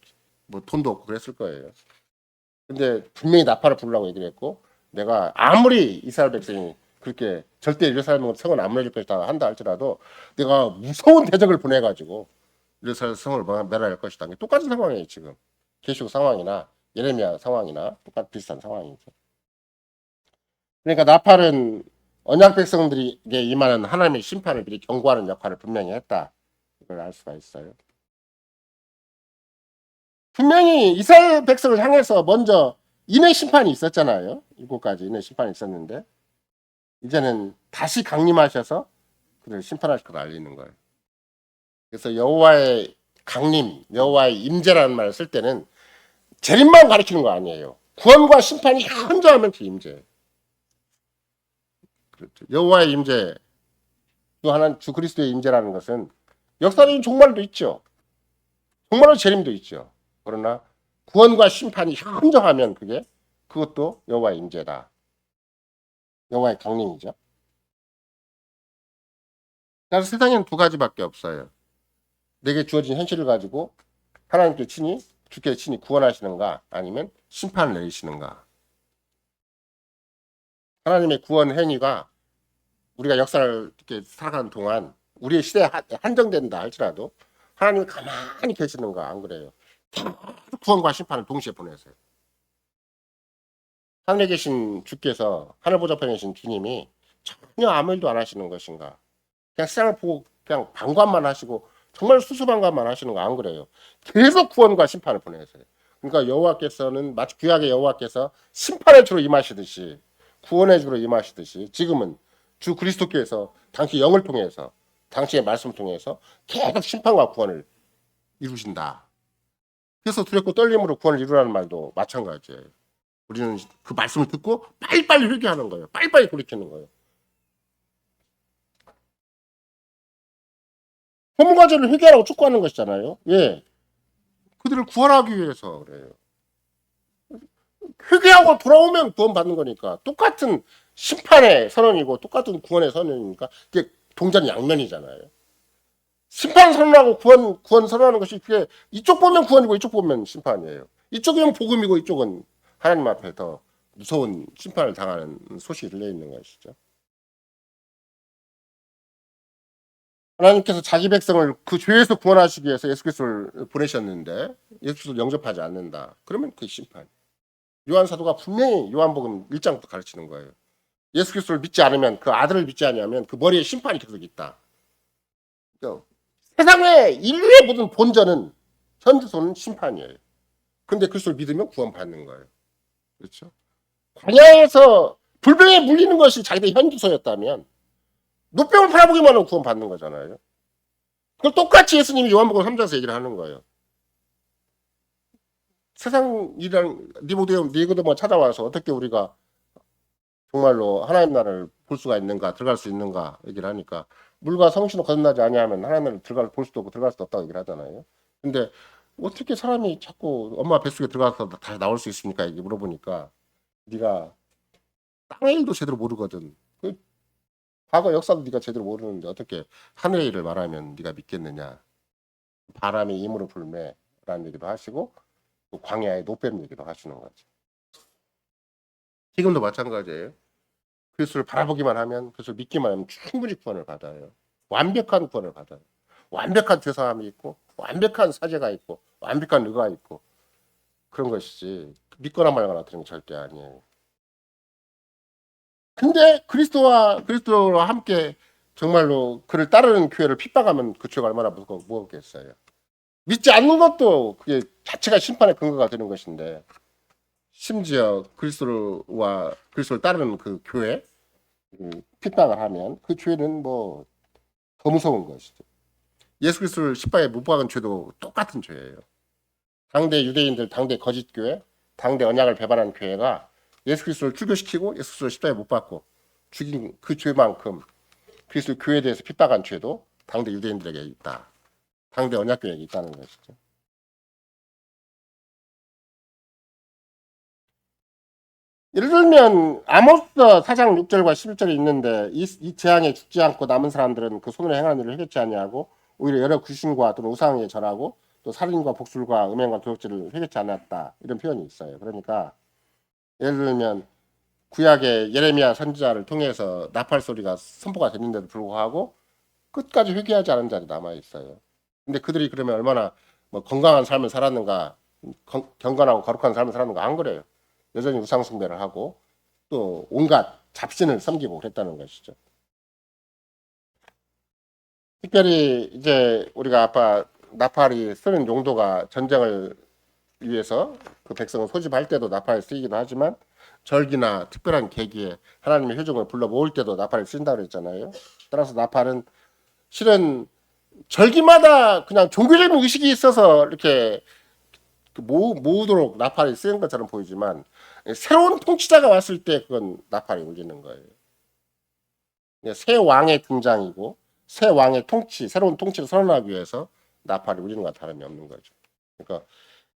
Speaker 1: 뭐 돈도 없고 그랬을 거예요. 근데 분명히 나팔을 부르라고 얘기를 했고, 내가 아무리 이스라엘 백성이 그렇게 절대 예루살렘 성은 안 무너질 것이다 한다 할지라도 내가 무서운 대적을 보내가지고 예루살렘 성을 멸할 것이다. 똑같은 상황이에요. 지금 계시록 상황이나 예레미야 상황이나 비슷한 상황이죠. 그러니까 나팔은 언약 백성들에게 임하는 하나님의 심판을 미리 경고하는 역할을 분명히 했다, 이걸 알 수가 있어요. 분명히 이스라엘 백성을 향해서 먼저 인의 심판이 있었잖아요. 7가지 인의 심판이 있었는데 이제는 다시 강림하셔서 그를 심판하실 걸 알리는 거예요. 그래서 여호와의 강림, 여호와의 임재라는 말을 쓸 때는 재림만 가리키는 거 아니에요. 구원과 심판이 현저하면 그 임재. 그렇죠. 여호와의 임재, 주 그리스도의 임재라는 것은 역사적인 종말도 있죠. 종말의 재림도 있죠. 그러나 구원과 심판이 현저하면 그것도 여호와의 임재다. 여호와의 강림이죠. 그래서 세상에는 두 가지밖에 없어요. 내게 주어진 현실을 가지고 주께 친히 구원하시는가 아니면 심판을 내리시는가. 하나님의 구원 행위가 우리가 역사를 이렇게 살아가는 동안 우리의 시대에 한정된다 할지라도 하나님이 가만히 계시는가 안 그래요. 구원과 심판을 동시에 보내세요. 하늘에 계신 주께서 하늘 보좌편에 계신 주님이 전혀 아무 일도 안 하시는 것인가. 그냥 세상을 보고 그냥 방관만 하시고 정말 수수방관만 하시는 거 안 그래요. 계속 구원과 심판을 보내세요. 그러니까 여호와께서는 마치 구약의 여호와께서 심판의 주로 임하시듯이 구원의 주로 임하시듯이 지금은 주 그리스도께서 당시 영을 통해서 당시의 말씀을 통해서 계속 심판과 구원을 이루신다. 그래서 두렵고 떨림으로 구원을 이루라는 말도 마찬가지예요. 우리는 그 말씀을 듣고 빨리빨리 회개하는 거예요. 빨리빨리 돌이키는 거예요. 허무과제를 회개하라고 촉구하는 것이잖아요. 예. 그들을 구원하기 위해서 그래요. 회개하고 돌아오면 구원받는 거니까 똑같은 심판의 선언이고 똑같은 구원의 선언이니까 그게 동전양면이잖아요. 심판 선언하고 구원 선언하는 것이 그게 이쪽 보면 구원이고 이쪽 보면 심판이에요. 이쪽은 복음이고 이쪽은 하나님 앞에 더 무서운 심판을 당하는 소식이 들려 있는 것이죠. 하나님께서 자기 백성을 그 죄에서 구원하시기 위해서 예수 그리스도를 보내셨는데 예수 그리스도를 영접하지 않는다. 그러면 그게 심판. 요한 사도가 분명히 요한복음 1장부터 가르치는 거예요. 예수 그리스도를 믿지 않으면 그 아들을 믿지 않으면 그 머리에 심판이 계속 있다. 그러니까 세상의 인류의 모든 본전은 현주소는 심판이에요. 근데 그리스도를 믿으면 구원받는 거예요. 그렇죠? 광야에서 불병에 물리는 것이 자기들 현주소였다면 노병을 팔아보기만 하면 구원받는 거잖아요. 그걸 똑같이 예수님이 요한복음 3장에서 얘기를 하는 거예요. 세상 일이랑 니고데모가 찾아와서 어떻게 우리가 정말로 하나님 나라를 볼 수가 있는가, 들어갈 수 있는가 얘기를 하니까 물과 성신을 거듭나지 아니하면 하나님 나라를 볼 수도 없고 들어갈 수도 없다고 얘기를 하잖아요. 근데 어떻게 사람이 자꾸 엄마 뱃속에 들어가서 다시 나올 수 있습니까? 이렇게 물어보니까 네가 땅의 일도 제대로 모르거든. 그 과거 역사도 네가 제대로 모르는데 어떻게 하늘의 일을 말하면 네가 믿겠느냐. 바람이 임으로 불매라는 얘기도 하시고 또 광야의 노뱀 얘기도 하시는 거죠. 지금도 마찬가지예요. 그리스도를 바라보기만 하면 그리스도를 믿기만 하면 충분히 구원을 받아요. 완벽한 구원을 받아요. 완벽한 죄사함이 있고 완벽한 사죄가 있고 완벽한 의가 있고 그런 것이지 믿거나 말거나 그런 게 절대 아니에요. 근데 그리스도와 함께 정말로 그를 따르는 교회를 핍박하면 그 죄가 얼마나 무겁겠어요. 믿지 않는 것도 그게 자체가 심판의 근거가 되는 것인데 심지어 그리스도를 따르는 그 교회 핍박을 하면 그 죄는 뭐 더 무서운 것이죠. 예수 그리스도를 십자가에 못 박은 죄도 똑같은 죄예요. 당대 유대인들, 당대 거짓 교회, 당대 언약을 배반한 교회가 예수 그리스도를 출교시키고 예수 그리스도를 십자가에 못 박고 죽인 그 죄만큼 그리스도 교회에 대해서 핍박한 죄도 당대 유대인들에게 있다. 당대 언약 교회에게 있다는 것이죠. 예를 들면 아모스 4장 6절과 11절이 있는데 이 재앙에 죽지 않고 남은 사람들은 그 손으로 행한 일을 회개치 아니하고 오히려 여러 귀신과 또는 우상에 절하고 또 살인과 복술과 음행과 도둑질을 회개치 않았다. 이런 표현이 있어요. 그러니까 예를 들면 구약의 예레미야 선지자를 통해서 나팔 소리가 선포가 됐는데도 불구하고 끝까지 회개하지 않은 자들이 남아 있어요. 근데 그들이 그러면 얼마나 뭐 건강한 삶을 살았는가, 경건하고 거룩한 삶을 살았는가 안 그래요. 여전히 우상 숭배를 하고 또 온갖 잡신을 섬기고 그랬다는 것이죠. 특별히 이제 우리가 아까 나팔이 쓰는 용도가 전쟁을 위해서 그 백성을 소집할 때도 나팔이 쓰이기도 하지만 절기나 특별한 계기에 하나님의 효정을 불러 모을 때도 나팔을 쓴다고 그랬잖아요. 따라서 나팔은 실은 절기마다 그냥 종교적인 의식이 있어서 이렇게 모으도록 나팔이 쓰인 것처럼 보이지만 새로운 통치자가 왔을 때 그건 나팔이 울리는 거예요. 새 왕의 등장이고 새 왕의 통치, 새로운 통치를 선언하기 위해서 나팔을 울리는 것과 다름이 없는 거죠. 그러니까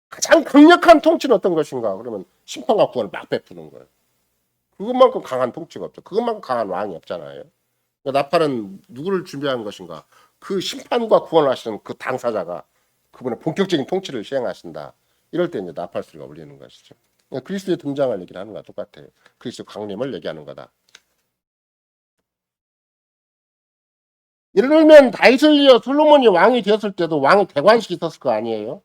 Speaker 1: 가장 강력한 통치는 어떤 것인가? 그러면 심판과 구원을 막 베푸는 거예요. 그것만큼 강한 통치가 없죠. 그것만큼 강한 왕이 없잖아요. 그러니까 나팔은 누구를 준비한 것인가? 그 심판과 구원을 하시는 그 당사자가 그분의 본격적인 통치를 시행하신다. 이럴 때 이제 나팔 소리가 울리는 것이죠. 그러니까 그리스도의 등장을 얘기를 하는 거와 똑같아요. 그리스도 강림을 얘기하는 거다. 예를 들면 다윗을 이어 솔로몬이 왕이 되었을 때도 왕의 대관식이 있었을 거 아니에요.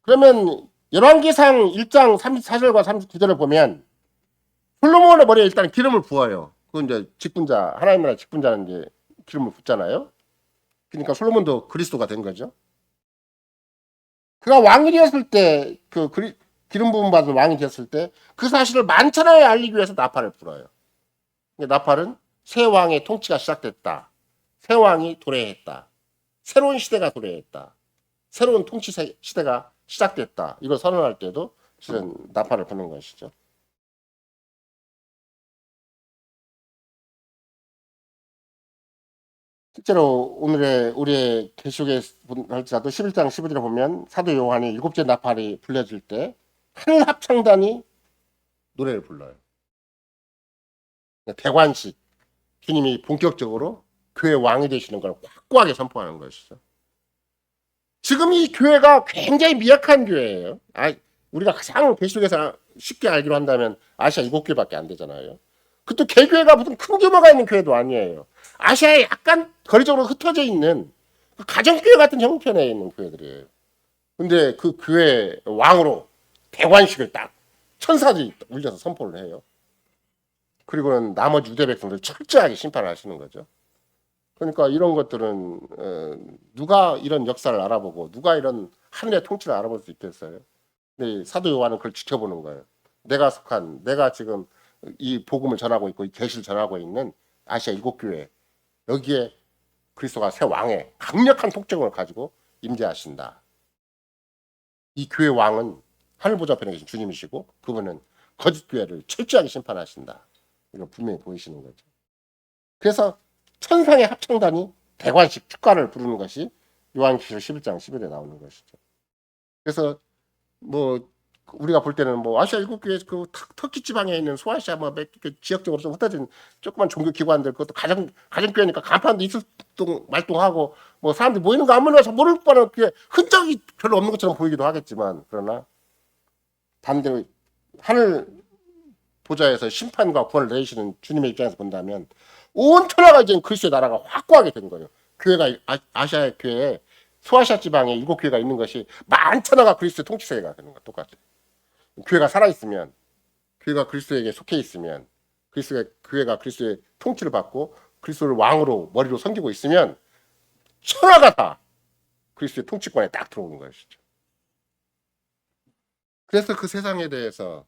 Speaker 1: 그러면 열왕기상 1장 34절과 39절을 보면 솔로몬의 머리에 일단 기름을 부어요. 그 이제 직분자, 하나님 나라 직분자는 이제 기름을 붓잖아요. 그러니까 솔로몬도 그리스도가 된 거죠. 그가 왕이 되었을 때, 기름 부음 받은 왕이 되었을 때 그 사실을 만천하에 알리기 위해서 나팔을 불어요. 나팔은 새 왕의 통치가 시작됐다. 새 왕이 도래했다. 새로운 시대가 도래했다. 새로운 통치 시대가 시작됐다. 이걸 선언할 때도 실은 나팔을 부는 것이죠. 실제로 우리의 계시록에 할지라도 11장 11절에 보면 사도 요한이 일곱째 나팔이 불려질 때 하늘 합창단이 노래를 불러요. 대관식, 주님이 본격적으로 교회 왕이 되시는 걸 확고하게 선포하는 것이죠. 지금 이 교회가 굉장히 미약한 교회예요. 우리가 가장 계시록에서 쉽게 알기로 한다면 아시아 7교회밖에 안 되잖아요. 그것도 개교회가 무슨 큰 규모가 있는 교회도 아니에요. 아시아에 약간 거리적으로 흩어져 있는 가정교회 같은 형편에 있는 교회들이에요. 근데 그 교회 왕으로 대관식을 딱 천사들이 울려서 선포를 해요. 그리고는 나머지 유대 백성들 철저하게 심판을 하시는 거죠. 그러니까 이런 것들은 누가 이런 역사를 알아보고 누가 이런 하늘의 통치를 알아볼 수 있겠어요. 근데 사도 요한은 그걸 지켜보는 거예요. 내가 지금 이 복음을 전하고 있고 이 계시를 전하고 있는 아시아 7교회 여기에 그리스도가 새 왕의 강력한 통치력을 가지고 임재하신다. 이 교회 왕은 하늘 보좌편에 계신 주님이시고 그분은 거짓 교회를 철저하게 심판하신다. 이걸 분명히 보이시는 거죠. 그래서 천상의 합창단이 대관식 축가를 부르는 것이 요한계시록 11장 10일에 나오는 것이죠. 그래서 뭐 우리가 볼 때는 뭐 아시아 7교회 그 터키 지방에 있는 소아시아 뭐 지역적으로 좀 흩어진 조그만 종교 기관들 그것도 가정교회니까 간판도 있을 말동하고 뭐 사람들이 모이는 거 아무나 모를 뻔한 그 흔적이 별로 없는 것처럼 보이기도 하겠지만 그러나 반대로 하늘 보좌에서 심판과 구원을 내리시는 주님의 입장에서 본다면 온 천하가 이제 그리스도의 나라가 확고하게 된 거예요. 교회가 아시아 교회에 소아시아 지방에 7교회가 있는 것이 만천하가 그리스도의 통치세계가 되는 거 똑같아요. 교회가 살아있으면 교회가 그리스도에게 속해 있으면 교회가 그리스도의 통치를 받고 그리스도를 왕으로 머리로 섬기고 있으면 천하가 다 그리스도의 통치권에 딱 들어오는 것이죠. 그래서 그 세상에 대해서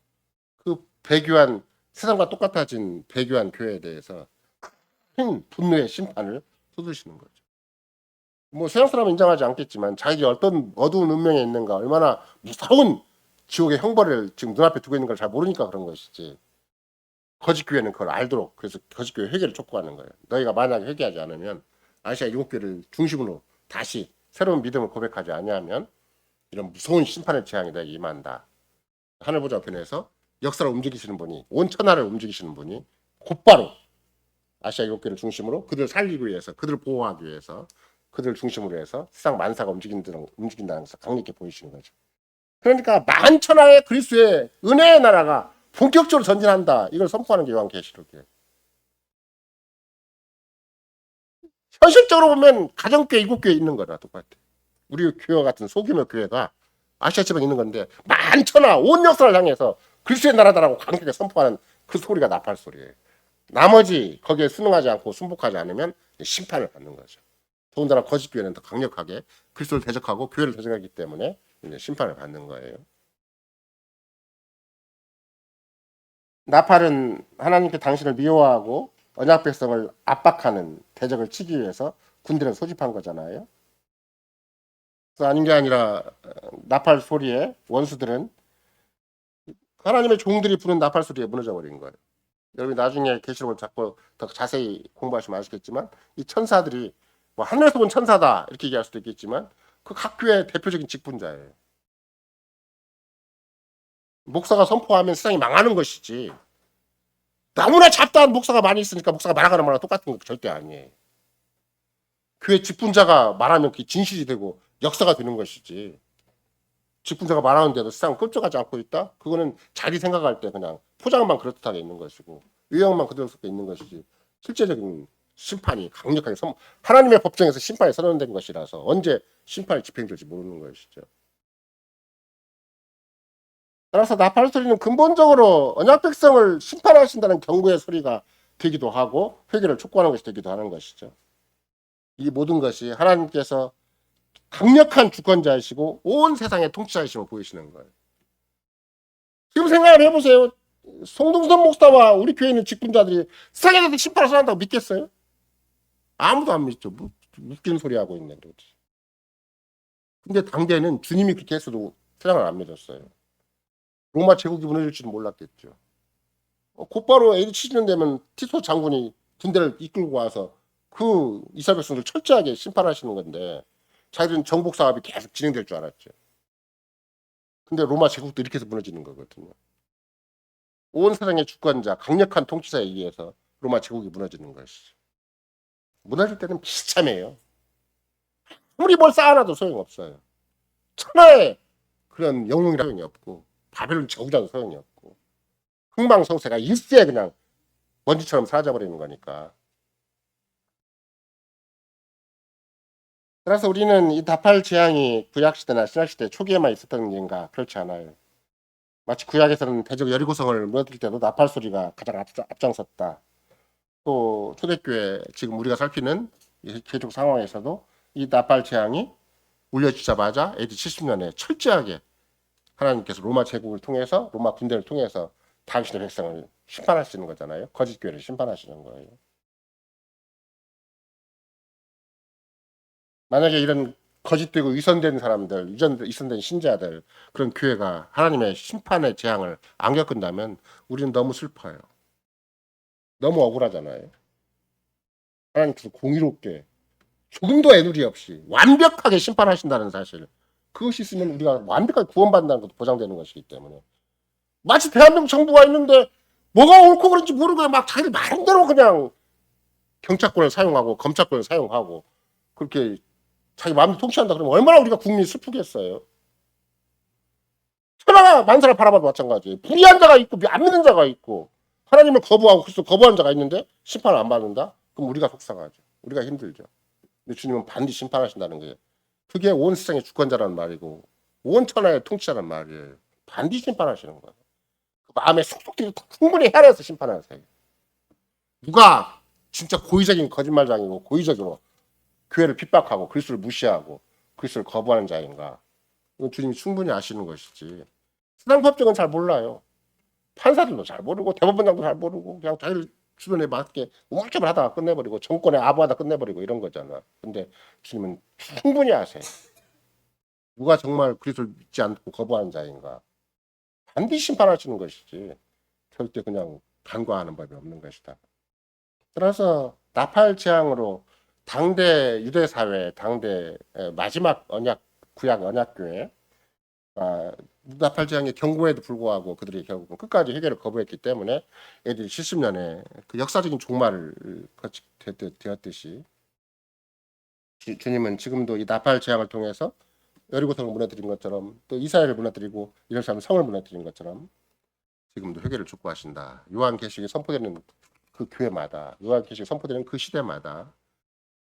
Speaker 1: 그 배교한 세상과 똑같아진 배교한 교회에 대해서 큰 분노의 심판을 쏟으시는 거죠. 뭐 세상 사람은 인정하지 않겠지만 자기가 어떤 어두운 운명에 있는가 얼마나 무서운 지옥의 형벌을 지금 눈앞에 두고 있는 걸 잘 모르니까 그런 것이지. 거짓 교회는 그걸 알도록 그래서 거짓 교회 회개를 촉구하는 거예요. 너희가 만약에 회개하지 않으면 아시아 7교회를 중심으로 다시 새로운 믿음을 고백하지 아니하면 이런 무서운 심판의 재앙이 너에게 임한다. 하늘보좌 편에서 역사를 움직이시는 분이 온 천하를 움직이시는 분이 곧바로 아시아 7교회를 중심으로 그들을 살리기 위해서 그들을 보호하기 위해서 그들을 중심으로 해서 세상 만사가 움직인다는 것을 강력히 보이시는 거죠. 그러니까 만천하의 그리스도의 은혜의 나라가 본격적으로 전진한다. 이걸 선포하는 게 요한계시록이에요. 현실적으로 보면 가정교회 7교회 있는 거랑 똑같아. 우리 교회와 같은 소규모 교회가 아시아 지방에 있는 건데 만천하 온 역사를 향해서 그리스도의 나라다라고 강력하게 선포하는 그 소리가 나팔 소리예요. 나머지 거기에 순응하지 않고 순복하지 않으면 심판을 받는 거죠. 더군다나 거짓 교회는 더 강력하게 그리스도를 대적하고 교회를 대적하기 때문에 이제 심판을 받는 거예요. 나팔은 하나님께 당신을 미워하고 언약 백성을 압박하는 대적을 치기 위해서 군대를 소집한 거잖아요. 그래서 아닌 게 아니라 나팔 소리에 원수들은 하나님의 종들이 부는 나팔 소리에 무너져 버린 거예요. 여러분이 나중에 계시록을 잡고 더 자세히 공부하시면 아시겠지만 이 천사들이 뭐 하늘에서 본 천사다 이렇게 얘기할 수도 있겠지만 그 각 교회의 대표적인 직분자예요. 목사가 선포하면 세상이 망하는 것이지 너무나 잡다한 목사가 많이 있으니까 목사가 말하는 말랑 똑같은 거 절대 아니에요. 교회 직분자가 말하면 그게 진실이 되고 역사가 되는 것이지. 직분자가 말하는데도 세상은 끔찍하지 않고 있다? 그거는 자기 생각할 때 그냥 포장만 그렇듯하게 있는 것이고 유형만 그대로게 있는 것이지 실제적인 심판이 강력하게 하나님의 법정에서 심판이 선언된 것이라서 언제 심판이 집행될지 모르는 것이죠. 따라서 나팔 소리는 근본적으로 언약 백성을 심판하신다는 경고의 소리가 되기도 하고 회개를 촉구하는 것이 되기도 하는 것이죠. 이 모든 것이 하나님께서 강력한 주권자이시고 온 세상의 통치자이심을 보이시는 거예요. 지금 생각을 해보세요. 송동선 목사와 우리 교회 있는 직분자들이 세상에 대해서 심판을 선한다고 믿겠어요? 아무도 안 믿죠. 웃기는 소리 하고 있는 거지. 근데 당대에는 주님이 그렇게 했어도 세상을 안 믿었어요. 로마 제국이 무너질 줄은 몰랐겠죠. 곧바로 AD 70년 되면 티토 장군이 군대를 이끌고 와서 그 이스라엘 백성들 철저하게 심판하시는 건데 자기들은 정복 사업이 계속 진행될 줄 알았죠. 근데 로마 제국도 이렇게 해서 무너지는 거거든요. 온 세상의 주권자, 강력한 통치자에 의해서 로마 제국이 무너지는 것이죠. 무너질 때는 비참해요. 아무리 뭘 쌓아놔도 소용없어요. 천하의 그런 영웅이라 소용이 없고 바벨론 제국자도 소용이 없고 흥망성쇠가 일시에 그냥 먼지처럼 사라져버리는 거니까. 그래서 우리는 이 나팔 재앙이 구약시대나 신약시대 초기에만 있었던 일인가? 그렇지 않아요. 마치 구약에서는 대적 여리고성을 무너뜨릴 때도 나팔 소리가 가장 앞장섰다. 또 초대교회 지금 우리가 살피는 개족 상황에서도 이 나팔 재앙이 울려주자마자 AD 70년에 철저하게 하나님께서 로마 제국을 통해서 로마 군대를 통해서 당신의 백성을 심판하시는 거잖아요. 거짓 교회를 심판하시는 거예요. 만약에 이런 거짓되고 위선된 사람들, 위선된 신자들 그런 교회가 하나님의 심판의 재앙을 안 겪는다면 우리는 너무 슬퍼요. 너무 억울하잖아요. 하나님께서 공의롭게 조금도 애누리 없이 완벽하게 심판하신다는 사실. 그것이 있으면 우리가 완벽하게 구원받는다는 것도 보장되는 것이기 때문에. 마치 대한민국 정부가 있는데 뭐가 옳고 그른지 모르고 막 자기 마음대로 그냥 경찰권을 사용하고 검찰권을 사용하고 그렇게 자기 마음대로 통치한다 그러면 얼마나 우리가 국민이 슬프겠어요. 천하가 만사를 바라봐도 마찬가지예요. 불의한 자가 있고 안 믿는 자가 있고 하나님을 거부하고 그리스도 거부하는 자가 있는데 심판을 안 받는다? 그럼 우리가 속상하죠. 우리가 힘들죠. 근데 주님은 반드시 심판하신다는 거예요. 그게 온 세상의 주권자라는 말이고 온 천하의 통치자라는 말이에요. 반드시 심판하시는 거예요. 그 마음에 속속들이 충분히 헤아려서 심판하세요. 누가 진짜 고의적인 거짓말장이고 고의적으로 교회를 핍박하고 그리스도를 무시하고 그리스도를 거부하는 자인가? 이건 주님이 충분히 아시는 것이지. 세상 법정은 잘 몰라요. 판사들도 잘 모르고 대법원장도 잘 모르고 그냥 자기들 주변에 맞게 우물쭈물 하다가 끝내버리고 정권에 아부하다 끝내버리고 이런 거잖아. 근데 주님은 충분히 아세요. 누가 정말 그리스도를 믿지 않고 거부하는 자인가. 반드시 심판하시는 것이지. 절대 그냥 간과하는 법이 없는 것이다. 따라서 나팔 재앙으로 당대 유대 사회, 당대 마지막 언약 구약 언약교회 나팔 재앙의 경고에도 불구하고 그들이 결국은 끝까지 회개를 거부했기 때문에 AD 70년에 그 역사적인 종말을 되었듯이 주님은 지금도 이 나팔 재앙을 통해서 여리고성을 무너뜨린 것처럼 또 이스라엘을 무너뜨리고 예루살렘 성을 무너뜨린 것처럼 지금도 회개를 촉구하신다. 요한계시록이 선포되는 그 교회마다 요한계시록이 선포되는 그 시대마다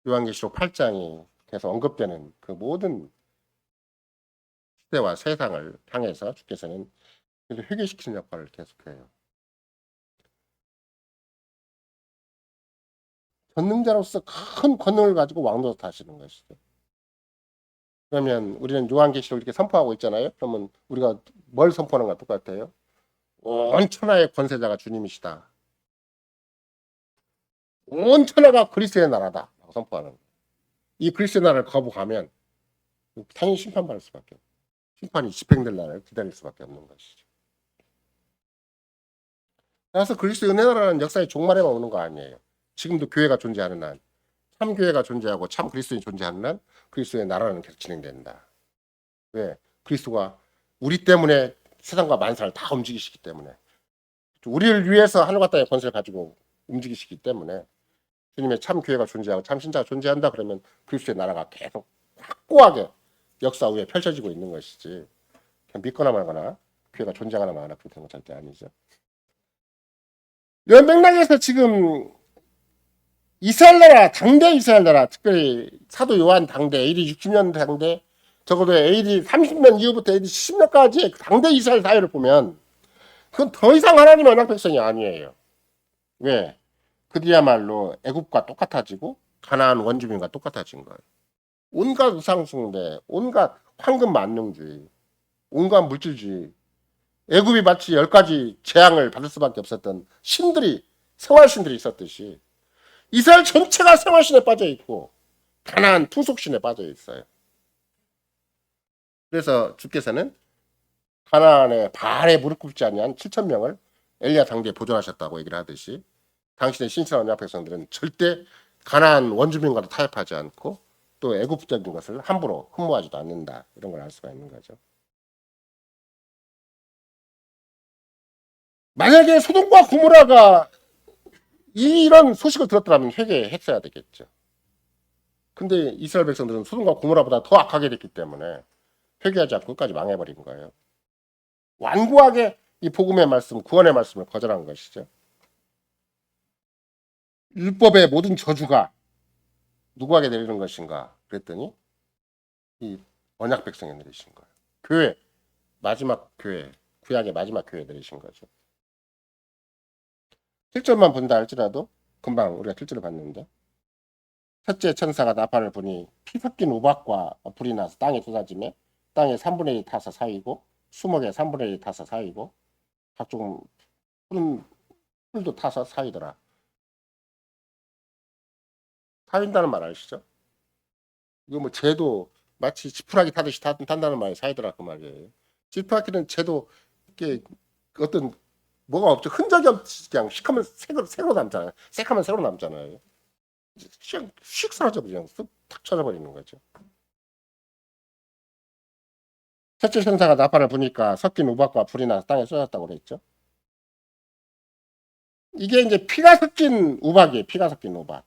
Speaker 1: 요한계시록 8장이 계속 언급되는 그 모든 시대와 세상을 향해서 주께서는 회개시키는 역할을 계속해요. 권능자로서 큰 권능을 가지고 왕노릇 하시는 것이죠. 그러면 우리는 요한계시록 이렇게 선포하고 있잖아요. 그러면 우리가 뭘 선포하는 것 똑같아요? 온 천하의 권세자가 주님이시다. 온 천하가 그리스도의 나라다. 라고 선포하는 거예요. 이 그리스도의 나라를 거부하면 당연히 심판받을 수밖에 없어요. 심판이 집행될 날을 기다릴 수밖에 없는 것이죠. 따라서 그리스도 은혜라는 역사의 종말에만 오는 거 아니에요. 지금도 교회가 존재하는 한, 참 교회가 존재하고 참 그리스도인이 존재하는 한 그리스도의 나라는 계속 진행된다. 왜? 그리스도가 우리 때문에 세상과 만사를 다 움직이시기 때문에, 우리를 위해서 하늘과 땅의 권세를 가지고 움직이시기 때문에, 주님의 참 교회가 존재하고 참 신자가 존재한다 그러면 그리스도의 나라가 계속 확고하게 역사 위에 펼쳐지고 있는 것이지, 그냥 믿거나 말거나 교회가 존재하거나 말거나 그렇게 되는 건 절대 아니죠. 이런 맥락에서 지금 이스라엘 나라, 당대 이스라엘 나라, 특별히 사도 요한 당대, AD 60년 당대, 적어도 AD 30년 이후부터 AD 10년까지의 당대 이스라엘 사회를 보면 그건 더 이상 하나님의 언약 백성이 아니에요. 왜? 그들이야말로 애굽과 똑같아지고 가나안 원주민과 똑같아진 거예요. 온갖 우상숭배, 온갖 황금 만능주의, 온갖 물질주의, 애굽이 마치 10가지 재앙을 받을 수밖에 없었던 신들이, 생활신들이 있었듯이 이스라엘 전체가 생활신에 빠져 있고 가나안 풍속신에 빠져 있어요. 그래서 주께서는 가나안의 바알에 무릎 꿇지 아니한 7,000명을 엘리야 당대에 보존하셨다고 얘기를 하듯이, 당신의 신실한 언약 백성들은 절대 가나안 원주민과도 타협하지 않고 또 애굽적인 것을 함부로 흠모하지도 않는다, 이런 걸 알 수가 있는 거죠. 만약에 소돔과 고모라가 이런 소식을 들었더라면 회개했어야 되겠죠. 근데 이스라엘 백성들은 소돔과 고모라보다 더 악하게 됐기 때문에 회개하지 않고 끝까지 망해버린 거예요. 완고하게 이 복음의 말씀, 구원의 말씀을 거절한 것이죠. 율법의 모든 저주가 누구에게 내리는 것인가 그랬더니 이 언약 백성에 내리신 거예요. 교회, 마지막 교회, 구약의 마지막 교회에 내리신 거죠. 7절만 본다 할지라도 금방 우리가 7절을 봤는데, 첫째 천사가 나팔을 부니 피 섞인 우박과 불이 나서 땅에 쏟아지며 땅의 3분의 1이 타서 사이고 수목의 3분의 1이 타서 사이고 각종 풀도 타서 사이더라. 사인다는 말 아시죠? 이거 뭐 쟤도 마치 지푸라기 타듯이 탄다는 말이 사이더라 그 말이에요. 지푸라기는 쟤도 이게 어떤 뭐가 없죠. 흔적이 없이 그냥 씩하면 새로 남잖아요. 새하면 새로 남잖아요. 그냥 휙 사라져버리죠. 탁 쳐져버리는 거죠. 첫째 천사가 나팔을 부니까 섞인 우박과 불이 나서 땅에 쏟았다고 그랬죠. 이게 이제 피가 섞인 우박이에요. 피가 섞인 우박.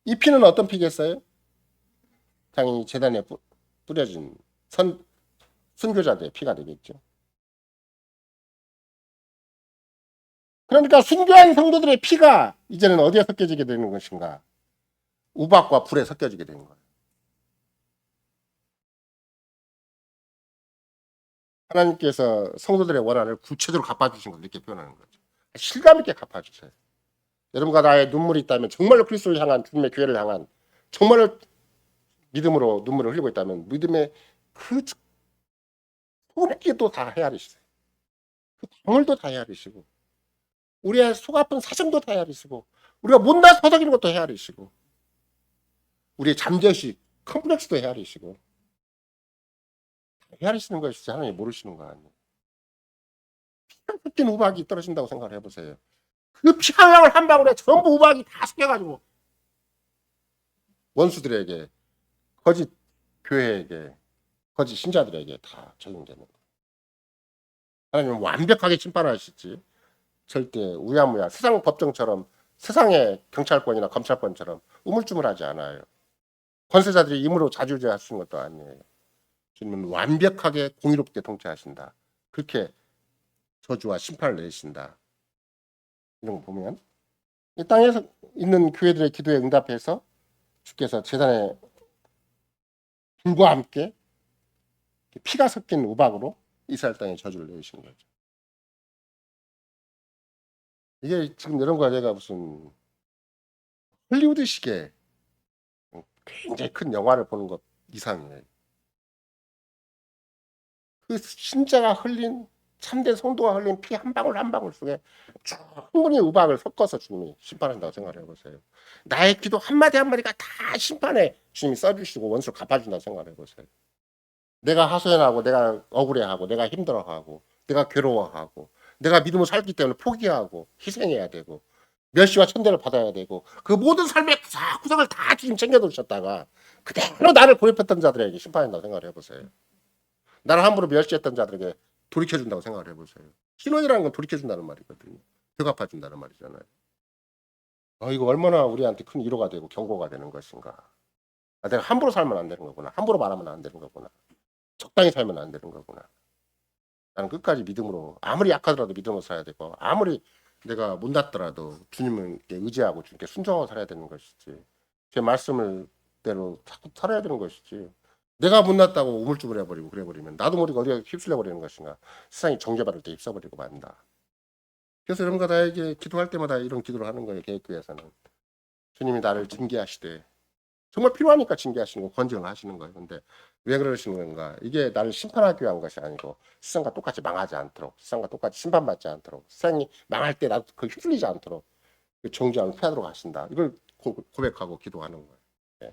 Speaker 1: 이 피는 어떤 피겠어요? 당연히 제단에 뿌려진 순교자들의 피가 되겠죠. 그러니까 순교한 성도들의 피가 이제는 어디에 섞여지게 되는 것인가? 우박과 불에 섞여지게 되는 거예요. 하나님께서 성도들의 원한을 구체적으로 갚아주신 걸 이렇게 표현하는 거죠. 실감 있게 갚아주세요. 여러분과 나의 눈물이 있다면, 정말로 그리스도를 향한, 주님의 교회를 향한 정말로 믿음으로 눈물을 흘리고 있다면 믿음의 그 소리도 다 헤아리시세요. 그 방울도 다 헤아리시고, 우리의 속 아픈 사정도 다 헤아리시고, 우리가 못나 서덕이는 것도 헤아리시고, 우리의 잠재의식 컴플렉스도 헤아리시고, 헤아리시는 것이지 하나님 모르시는 거 아니에요. 피가 섞인 우박이 떨어진다고 생각을 해보세요. 그 피하양을 한 방울에 전부 우박이 다 섞여가지고 원수들에게, 거짓 교회에게, 거짓 신자들에게 다 적용되는 거예요. 하나님은 완벽하게 심판하시지 절대 우야무야 세상 법정처럼, 세상의 경찰권이나 검찰권처럼 우물쭈물하지 않아요. 권세자들이 임으로 자주제할 수 있는 것도 아니에요. 주님은 완벽하게 공의롭게 통치하신다. 그렇게 저주와 심판을 내리신다. 이런 거 보면 이 땅에서 있는 교회들의 기도에 응답해서 주께서 제단에 불과 함께 피가 섞인 우박으로 이스라엘 땅에 저주를 내리신 거죠. 이게 지금 이런 거 제가 무슨 헐리우드식의 굉장히 큰 영화를 보는 것 이상이에요. 그 신자가 흘린, 참된 성도가 흘린 피 한 방울 한 방울 속에 충분히 우박을 섞어서 주님이 심판한다고 생각을 해보세요. 나의 기도 한마디 한마디가 다 심판에 주님이 써주시고 원수를 갚아준다고 생각을 해보세요. 내가 하소연하고, 내가 억울해하고, 내가 힘들어하고, 내가 괴로워하고, 내가 믿음을 살기 때문에 포기하고 희생해야 되고 멸시와 천대를 받아야 되고 그 모든 삶의 구석구석을 다 주님 챙겨두셨다가 그대로 나를 고집했던 자들에게 심판한다고 생각을 해보세요. 나를 함부로 멸시했던 자들에게 돌이켜준다고 생각을 해보세요. 신원이라는 건 돌이켜준다는 말이거든요. 되갚아준다는 말이잖아요. 이거 얼마나 우리한테 큰 위로가 되고 경고가 되는 것인가. 내가 함부로 살면 안 되는 거구나. 함부로 말하면 안 되는 거구나. 적당히 살면 안 되는 거구나. 나는 끝까지 믿음으로 아무리 약하더라도 믿음으로 살아야 되고 아무리 내가 못났더라도 주님을 의지하고 주님께 순종하고 살아야 되는 것이지. 제 말씀을 대로 자꾸 살아야 되는 것이지. 내가 못났다고 우물쭈물 해버리고 그래버리면 나도 모르게 어디가 휩쓸려 버리는 것인가. 세상이 정죄받을 때 입서버리고 만다. 그래서 여러분과 나에게 기도할 때마다 이런 기도를 하는 거예요. 계획교회에서는. 주님이 나를 징계하시되 정말 필요하니까 징계하시는 거 권징을 하시는 거예요. 근데 왜 그러시는 건가? 이게 나를 심판하기 위한 것이 아니고 세상과 똑같이 망하지 않도록 세상과 똑같이 심판받지 않도록 세상이 망할 때 나도 그 휩쓸리지 않도록 그 정죄함을 피하도록 하신다. 이걸 고백하고 기도하는 거예요. 네.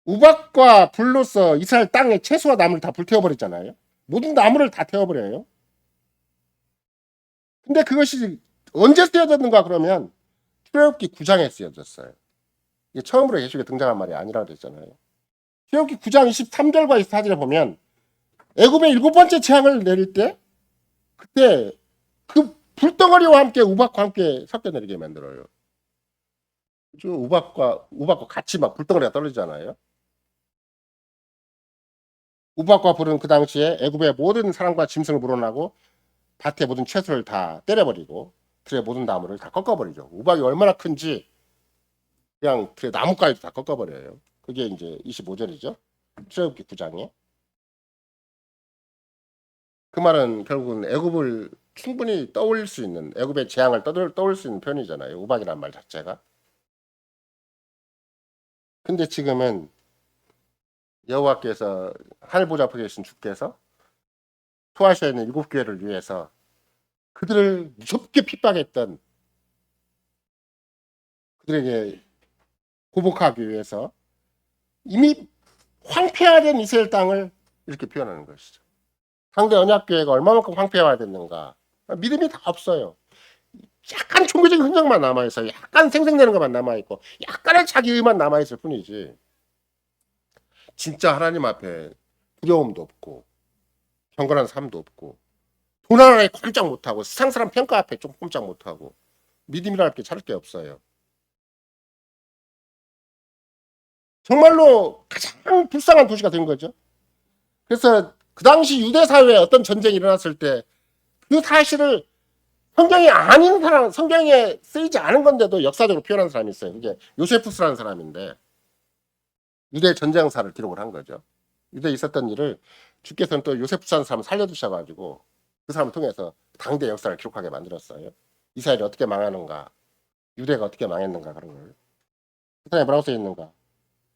Speaker 1: 우박과 불로서 이스라엘 땅의 채소와 나무를 다 불태워버렸잖아요. 모든 나무를 다 태워버려요. 근데 그것이 언제 쓰여졌는가 그러면 출애굽기 9장에 쓰여졌어요. 이게 처음으로 예수에 등장한 말이 아니라고 그랬잖아요. 출애굽기 9장 23절과 24절에 보면 애굽의 7번째 재앙을 내릴 때 그때 그 불덩어리와 함께 우박과 함께 섞여 내리게 만들어요. 우박과 같이 막 불덩어리가 떨어지잖아요. 우박과 불은 그 당시에 애굽의 모든 사람과 짐승을 물어나고 밭의 모든 채소를 다 때려버리고 들의 모든 나무를 다 꺾어버리죠. 우박이 얼마나 큰지 그냥 들의 나무까지도 다 꺾어버려요. 그게 이제 25절이죠. 출애굽기 9장에. 그 말은 결국은 애굽을 충분히 떠올릴 수 있는 애굽의 재앙을 떠올릴 수 있는 표현이잖아요. 우박이란 말 자체가. 근데 지금은 여호와께서 하늘 보좌 앞에 계신 주께서 소아시아에 있는 7교회를 위해서 그들을 무섭게 핍박했던 그들에게 보복하기 위해서 이미 황폐화된 이스라엘 땅을 이렇게 표현하는 것이죠. 상대 언약교회가 얼마만큼 황폐화가 됐는가. 믿음이 다 없어요. 약간 종교적인 흔적만 남아있어요. 약간 생생되는 것만 남아있고 약간의 자기 의만 남아있을 뿐이지 진짜 하나님 앞에 두려움도 없고 경건한 삶도 없고 돈 하나에 꼼짝 못하고 세상 사람 평가 앞에 좀 꼼짝 못하고 믿음이랄 게 찾을 게 없어요. 정말로 가장 불쌍한 도시가 된 거죠. 그래서 그 당시 유대 사회에 어떤 전쟁이 일어났을 때 그 사실을 성경이 아닌 사람, 성경에 쓰이지 않은 건데도 역사적으로 표현한 사람이 있어요. 그게 요세푸스라는 사람인데 유대 전쟁사를 기록을 한 거죠. 유대에 있었던 일을 주께서는 또 요세푸스라는 사람을 살려두셔가지고 그 사람을 통해서 당대 역사를 기록하게 만들었어요. 이스라엘이 어떻게 망하는가, 유대가 어떻게 망했는가 그런 걸. 그 사람이 뭐라고 써 있는가?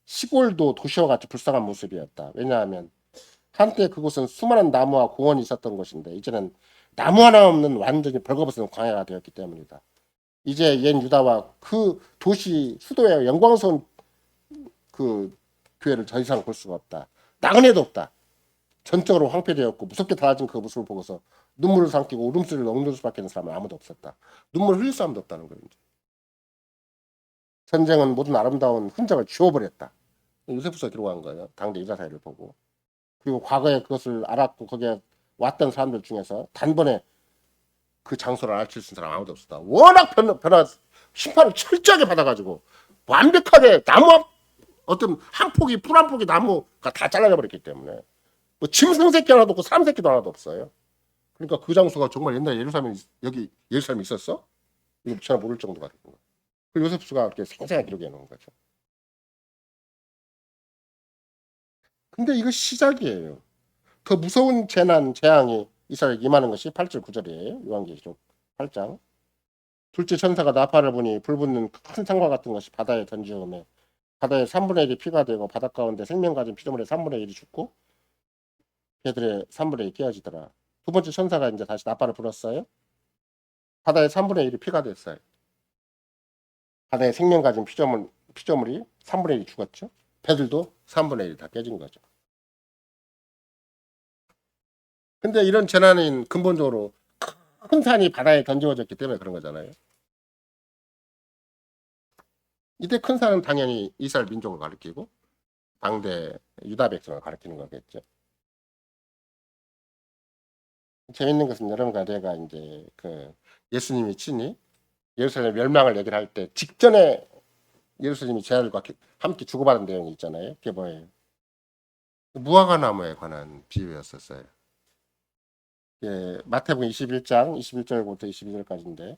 Speaker 1: 시골도 도시와 같이 불쌍한 모습이었다. 왜냐하면 한때 그곳은 수많은 나무와 공원이 있었던 곳인데 이제는 나무 하나 없는 완전히 벌거벗은 광야가 되었기 때문이다. 이제 옛 유다와 그 도시 수도의 영광스러운 그 교회를 더 이상 볼 수가 없다. 나그네도 없다. 전적으로 황폐되었고 무섭게 달라진 그 모습을 보고서 눈물을 삼키고 울음소리를 엉들 수밖에 없는 사람은 아무도 없었다. 눈물 흘릴 사람도 없다는 거예요. 전쟁은 모든 아름다운 흔적을 지워버렸다. 요세푸스가 기록한 거예요. 당대 유다 사회를 보고. 그리고 과거에 그것을 알았고 거기에 왔던 사람들 중에서 단번에 그 장소를 알아챌 수 있는 사람 아무도 없었다. 워낙 변화 심판을 철저하게 받아가지고 완벽하게 나무 어떤 한 폭이 풀 한 폭이 나무가 다 잘라져 버렸기 때문에 뭐 짐승 새끼 하나도 없고 사람 새끼도 하나도 없어요. 그러니까 그 장소가 정말 옛날에 예루살렘 여기 예루살렘 있었어? 이거 전혀 모를 정도가 되는 거예요. 그 요셉수가 그렇게 생생하게 기록해 놓은 거죠. 근데 이거 시작이에요. 더 무서운 재앙이 이스라엘에 임하는 것이 8절 9절이에요. 요한계시록 8장. 둘째 천사가 나팔을 보니 불 붙는 큰 상과 같은 것이 바다에 던지오매 바다의 3분의 1이 피가 되고 바다 가운데 생명 가진 피조물의 3분의 1이 죽고 걔들의 3분의 1이 깨어지더라. 두 번째 천사가 이제 다시 나팔을 불었어요. 바다의 3분의 1이 피가 됐어요. 바다에 생명 가진 피조물이 3분의 1이 죽었죠. 배들도 3분의 1이 다 깨진 거죠. 근데 이런 재난은 근본적으로 큰 산이 바다에 던져졌기 때문에 그런 거잖아요. 이때 큰 산은 당연히 이스라엘 민족을 가리키고 당대 유다 백성을 가리키는 거겠죠. 재밌는 것은 여러분과 내가 이제 그 예수님이 친히 예루살렘 멸망을 얘기를 할 때 직전에 예루살렘이 제자들과 함께 주고받은 내용이 있잖아요. 그게 뭐예요? 무화과 나무에 관한 비유였었어요. 예, 마태복음 21장 21절부터 22절까지인데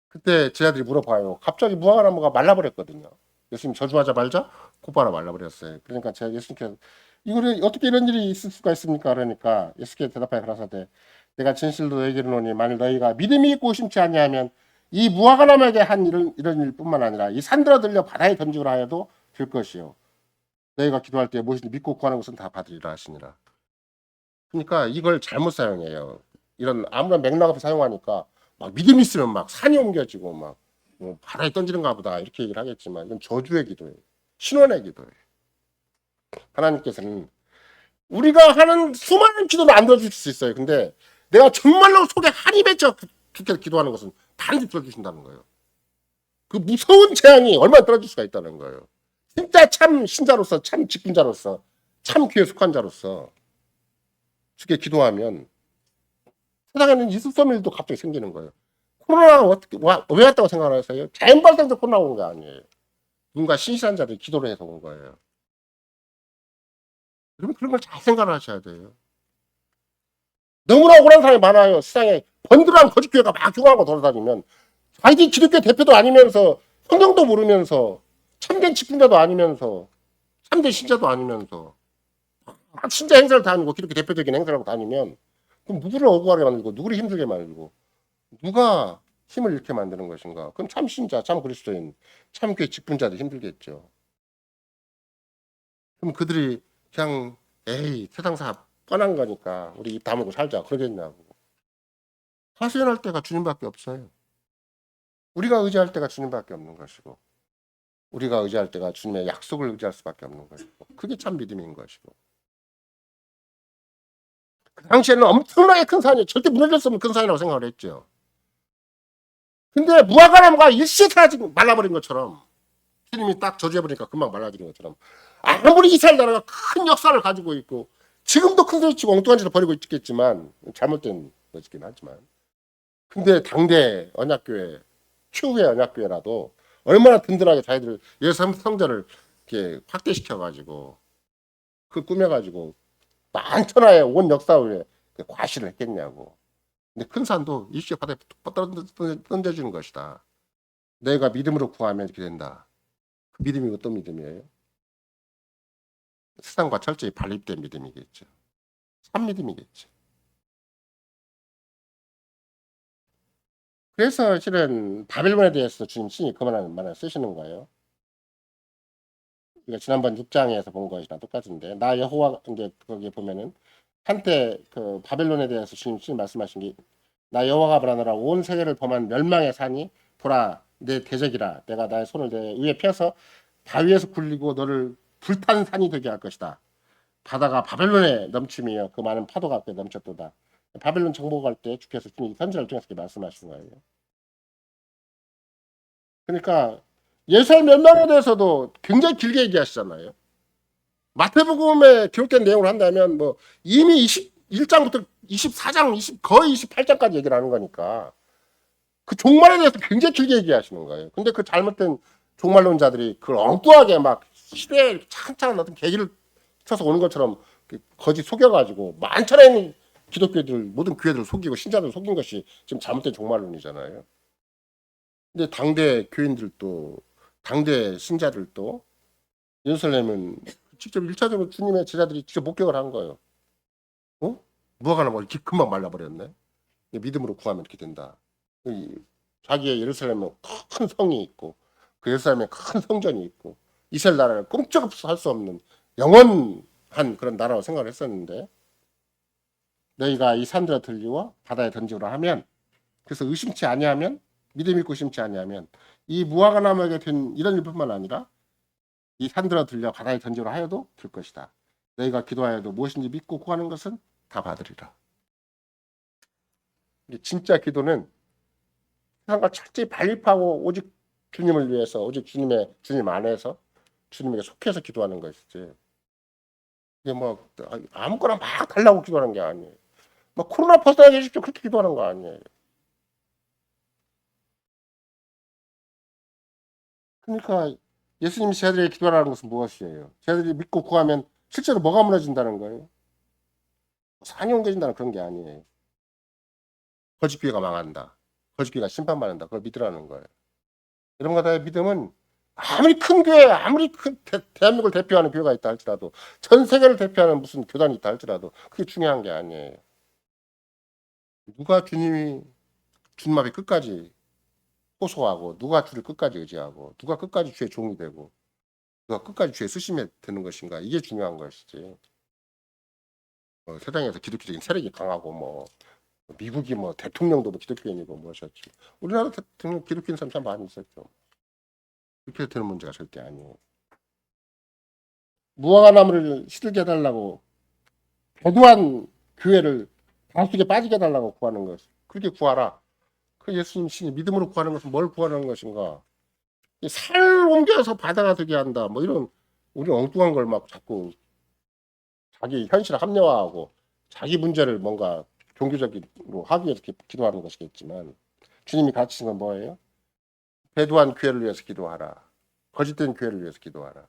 Speaker 1: 그때 제자들이 물어봐요. 갑자기 무화과 나무가 말라버렸거든요. 예수님 저주하자 말자 곧바로 말라버렸어요. 그러니까 제가 예수님께서 이거를 어떻게 이런 일이 있을 수가 있습니까? 그러니까 예수께서 대답하여 가라사대 내가 진실로 너희에게 이르노니 만일 너희가 믿음이 있고 심치 아니하면 이 무화과 나무에게 한 이런 일뿐만 아니라 이 산들어 들려 바다에 던지라 하여도 될 것이요. 너희가 기도할 때 무엇이든지 믿고 구하는 것은 다 받으리라 하시니라. 그러니까 이걸 잘못 사용해요. 이런 아무런 맥락 없이 사용하니까 막 믿음 있으면 막 산이 옮겨지고 막뭐 바다에 던지는가 보다 이렇게 얘기를 하겠지만 이건 저주의 기도예요. 신원의 기도예요. 하나님께서는 우리가 하는 수많은 기도를 안 들어줄 수 있어요. 근데 내가 정말로 속에 한이 맺혀 죽게 기도하는 것은 반드시 들어주신다는 거예요. 그 무서운 재앙이 얼마나 떨어질 수가 있다는 거예요. 진짜 참 신자로서 참 직분자로서 참 귀에 속한 자로서 죽게 기도하면 세상에는 있을 수 없는 일도 갑자기 생기는 거예요. 코로나가 어떻게 왜 왔다고 생각하세요? 자연 발생적 코로나 온 게 아니에요. 누군가 신실한 자들이 기도를 해서 온 거예요. 여러분 그런 걸 잘 생각을 하셔야 돼요. 너무나 억울한 사람이 많아요. 세상에 번들어간 거짓교회가 막 죽어가고 돌아다니면 자기 기독교 대표도 아니면서 성경도 모르면서 참된 직분자도 아니면서 참된 신자도 아니면서 신자 행사를 다니고 기독교 대표적인 행사를 하고 다니면 그럼 누구를 억울하게 만들고 누구를 힘들게 만들고 누가 힘을 잃게 만드는 것인가? 그럼 참 신자, 참 그리스도인, 참 교회 직분자들 힘들겠죠. 그럼 그들이 그냥 에이 세상사 뻔한 거니까 우리 입 다물고 살자 그러겠냐고. 하소연할 때가 주님밖에 없어요. 우리가 의지할 때가 주님밖에 없는 것이고 우리가 의지할 때가 주님의 약속을 의지할 수밖에 없는 것이고 그게 참 믿음인 것이고 그 당시에는 엄청나게 큰 산이 절대 무너질 수 없는 큰 산이라고 생각을 했죠. 근데 무화과나무가 일시에 사라지고 말라버린 것처럼 주님이 딱 저주해버리니까 금방 말라지는 것처럼 아무리 이스라엘 나라가 큰 역사를 가지고 있고 지금도 큰 소리 치고 엉뚱한 짓을 벌이고 있겠지만 잘못된 것이긴 하지만 근데 당대 언약교회 최후의 언약교회라도 얼마나 든든하게 자기들 예수 성전을 이렇게 확대시켜가지고 그 꾸며가지고 만천하에 온 역사 위에 과시를 했겠냐고. 근데 큰 산도 일시에 바다에 던져주는 것이다. 내가 믿음으로 구하면 이렇게 된다. 그 믿음이 어떤 믿음이에요? 세상과 철저히 반립된 믿음이겠죠. 참 믿음이겠죠. 그래서 실은 바벨론에 대해서 주님 신이 그만한 말을 쓰시는 거예요. 우리가 지난번 6장에서 본 것이랑 똑같은데 나 여호와 이제 거기 보면은 한때 그 바벨론에 대해서 주님 신이 말씀하신 게 나 여호와가 말하노라 온 세계를 범한 멸망의 산이 보라 내 대적이라 내가 나의 손을 내 위에 펴서 바위에서 굴리고 너를 불탄 산이 되게 할 것이다. 바다가 바벨론에 넘침이여 그 많은 파도가 그에 넘쳤도다. 바벨론 정복할 때 주께서 주님 선지자를 통해서 이렇게 말씀하신 거예요. 그러니까 예수의 멸망에 대해서도 굉장히 길게 얘기하시잖아요. 마태복음에 기록된 내용을 한다면 뭐 이미 21장부터 24장, 거의 28장까지 얘기를 하는 거니까 그 종말에 대해서 굉장히 길게 얘기하시는 거예요. 근데 그 잘못된 종말론자들이 그걸 엉뚱하게 막 시대에 찬찬한 어떤 계기를 쳐서 오는 것처럼 거짓 속여가지고 만천에 있는 기독교들 모든 교회들을 속이고 신자들을 속인 것이 지금 잘못된 종말론이잖아요. 근데 당대 교인들도 당대 신자들도 예루살렘은 직접 1차적으로 주님의 제자들이 직접 목격을 한 거예요. 어? 무화과나무 뭐 이렇게 금방 말라버렸네. 믿음으로 구하면 이렇게 된다. 자기의 예루살렘에 큰 성이 있고 그 예루살렘에 큰 성전이 있고 이스라엘 나라를 꼼짝없이 할 수 없는 영원한 그런 나라로 생각을 했었는데 너희가 이 산들어 들리와 바다에 던지라 하면 그래서 의심치 아니하면 믿음 있고 의심치 아니하면 이 무화과나무에게 된 이런 일뿐만 아니라 이 산들어 들려 바다에 던지라 하여도 될 것이다. 너희가 기도하여도 무엇인지 믿고 구하는 것은 다 받으리라. 진짜 기도는 세상과 철저히 반립하고 오직 주님을 위해서, 오직 주님 안에서 주님에게 속해서 기도하는 것이지. 이게 뭐 아무거나 막 달라고 기도하는 게 아니에요. 뭐 코로나 벗어나게 해주십시오 그렇게 기도하는 거 아니에요. 그러니까 예수님이 저희들에게 기도하라는 것은 무엇이에요? 저희들이 믿고 구하면 실제로 뭐가 무너진다는 거예요? 산이 옮겨진다는 그런 게 아니에요. 거짓교회가 망한다. 거짓교회가 심판받는다. 그걸 믿으라는 거예요. 이런 거다의 믿음은 아무리 큰 교회, 아무리 큰 대한민국을 대표하는 교회가 있다 할지라도, 전 세계를 대표하는 무슨 교단이 있다 할지라도 그게 중요한 게 아니에요. 누가 주님 앞에 끝까지 호소하고, 누가 주를 끝까지 의지하고, 누가 끝까지 주의 종이 되고, 누가 끝까지 주의 수심에 드는 것인가, 이게 중요한 것이지. 세상에서 기독교적인 세력이 강하고 뭐 미국이 뭐 대통령도 뭐 기독교인이고 무엇이었지. 우리나라 대통령 기독교인 사람 참 많이 있었죠. 그렇게 되는 문제가 절대 아니에요. 무화과 나무를 시들게 해달라고 배도한 교회를 다수에 빠지게 해달라고 구하는 것. 그렇게 구하라. 그 예수님 신이 믿음으로 구하는 것은 뭘 구하는 것인가? 살 옮겨서 바다가 되게 한다. 뭐 이런 우리 엉뚱한 걸 막 자꾸 자기 현실을 합리화하고 자기 문제를 뭔가 종교적으로 하기 위해서 기도하는 것이겠지만 주님이 가르치신 건 뭐예요? 배도한 교회를 위해서 기도하라. 거짓된 교회를 위해서 기도하라.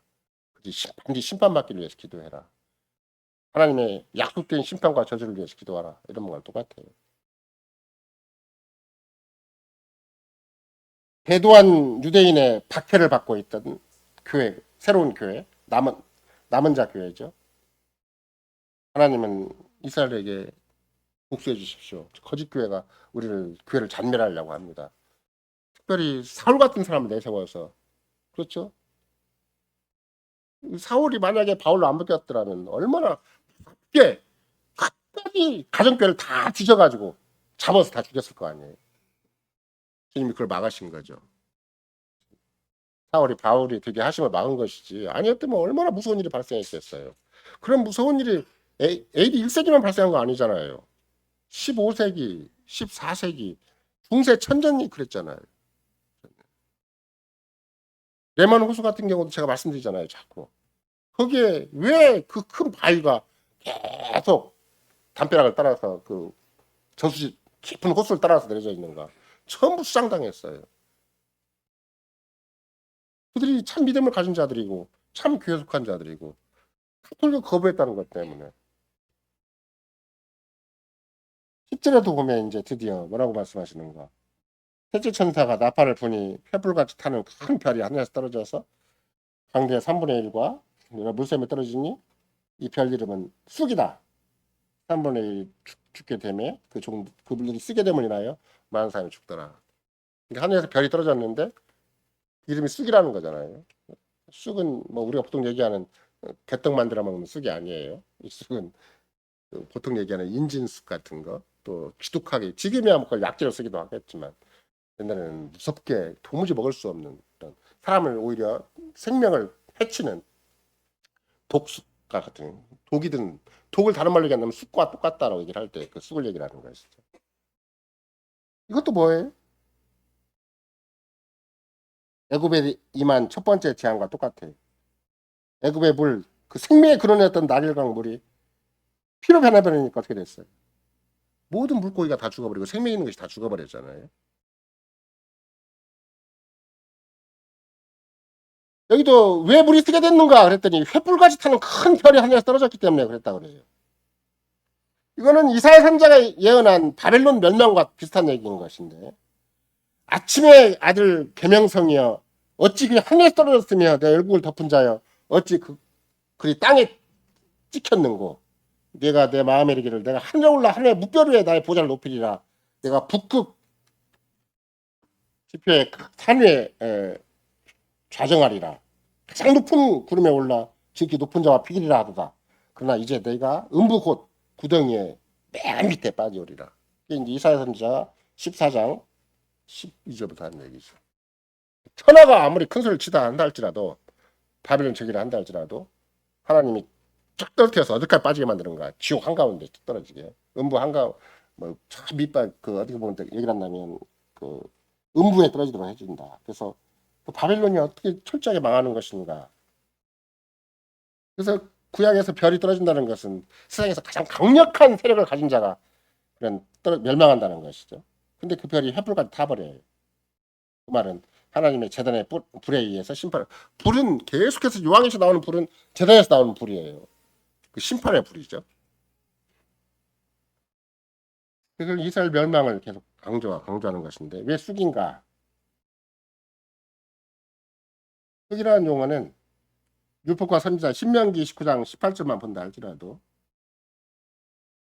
Speaker 1: 반드시 심판받기를 위해서 기도해라. 하나님의 약속된 심판과 저주를 위해서 기도하라. 이런 거랑 똑같아요. 배도한 유대인의 박해를 받고 있던 교회, 새로운 교회, 남은 자 교회죠. 하나님은 이스라엘에게 복수해 주십시오. 거짓 교회가 교회를 잔멸하려고 합니다. 특별히 사울 같은 사람을 내세워서, 그렇죠? 사울이 만약에 바울로 안 바뀌었더라면 얼마나 쉽게 끝까지 가정교회를 다 뒤져가지고 잡아서 다 죽였을 거 아니에요. 주님이 그걸 막으신 거죠. 사울이 바울이 되게 하심을 막은 것이지, 아니었다면 얼마나 무서운 일이 발생했겠어요. 그런 무서운 일이 AD 1세기만 발생한 거 아니잖아요. 15세기, 14세기 중세 천전이 그랬잖아요. 레만 호수 같은 경우도 제가 말씀드리잖아요. 자꾸 거기에 왜 그 큰 바위가 계속 담벼락을 따라서 그 저수 깊은 호수를 따라서 내려져 있는가? 전부 수상당했어요. 그들이 참 믿음을 가진 자들이고 참 교회 속한 자들이고 카톨릭을 거부했다는 것 때문에. 10절에도 보면 이제 드디어 뭐라고 말씀하시는가? 셋째 천사가 나팔을 부니 횃불같이 타는 큰 별이 하늘에서 떨어져서 강대의 3분의 1과 물샘에 떨어지니 이 별 이름은 쑥이다. 3분의 1 죽게 되면 그 물들이 쓰게 되면 이나요 많은 사람이 죽더라. 그러니까 하늘에서 별이 떨어졌는데 이름이 쑥이라는 거잖아요. 쑥은 뭐 우리가 보통 얘기하는 개떡 만들어 먹는 쑥이 아니에요. 이 쑥은 보통 얘기하는 인진쑥 같은 거, 또 지독하게 지금이야 뭐 그걸 약재로 쓰기도 하겠지만 옛날에는 무섭게 도무지 먹을 수 없는 그런 사람을 오히려 생명을 해치는 독쑥과 같은 독을 다른 말로 얘기하면 쑥과 똑같다라고 얘기를 할 때 그 쑥을 얘기를 하는 것이죠. 이것도 뭐예요? 애굽에 임한 첫 번째 재앙과 똑같아요. 애굽의 물, 그 생명의 근원이었던 나일강 물이 피로 변해버리니까 어떻게 됐어요? 모든 물고기가 다 죽어버리고 생명 있는 것이 다 죽어버렸잖아요. 여기도 왜 물이 쓰게 됐는가 그랬더니 횃불같이 타는 큰 별이 하늘에서 떨어졌기 때문에 그랬다 그래요. 이거는 이사야 선지자가 예언한 바벨론 멸망과 비슷한 얘기인 것인데, 아침에 아들 계명성이여 어찌 그 하늘에서 떨어졌으며 내 얼굴을 덮은 자여 어찌 그리 땅에 찍혔는고, 내가 내 마음에 이르기를 내가 하늘에 올라 하늘의 무별 위에 나의 보좌를 높이리라. 내가 북극 지표의 산 위에 좌정하리라. 가장 높은 구름에 올라 지극히 높은 자와 피기리라 하도다. 그러나 이제 내가 음부 곧 구덩이에 맨 밑에 빠지오리라. 이게 이제 이사야 선지자 14장 12절부터 하는 얘기죠. 천하가 아무리 큰 소리를 치다 한다 할지라도, 바벨론 저기를 한다 할지라도 하나님이 쫙 떨어뜨려서 어디까지 빠지게 만드는가. 지옥 한가운데 쭉 떨어지게. 음부 한가 뭐저 밑바 그 어떻게 보면 얘기를 한다면 그 음부에 떨어지도록 해준다. 그래서 그 바빌론이 어떻게 철저하게 망하는 것인가. 그래서 구약에서 별이 떨어진다는 것은 세상에서 가장 강력한 세력을 가진 자가 그런 멸망한다는 것이죠. 근데 그 별이 횃불까지 타버려요. 그 말은 하나님의 재단의 불에 의해서 심판. 불은 계속해서 요한에서 나오는 불은 재단에서 나오는 불이에요. 그 심판의 불이죠. 그래서 이스라엘 멸망을 계속 강조하는 것인데 왜 쑥인가? 쑥이라는 용어는 율법과 선지자 신명기 19장 18절만 본다 할지라도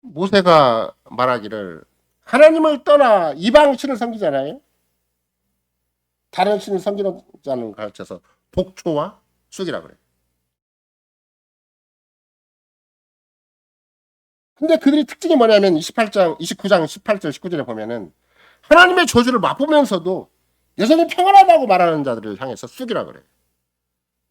Speaker 1: 모세가 말하기를 하나님을 떠나 이방 신을 섬기잖아요. 다른 신을 섬기는 자는 가르쳐서 복초와 쑥이라 그래요. 근데 그들이 특징이 뭐냐면 29장 18절 19절에 보면은 하나님의 저주를 맛보면서도 여전히 평안하다고 말하는 자들을 향해서 쑥이라 그래요.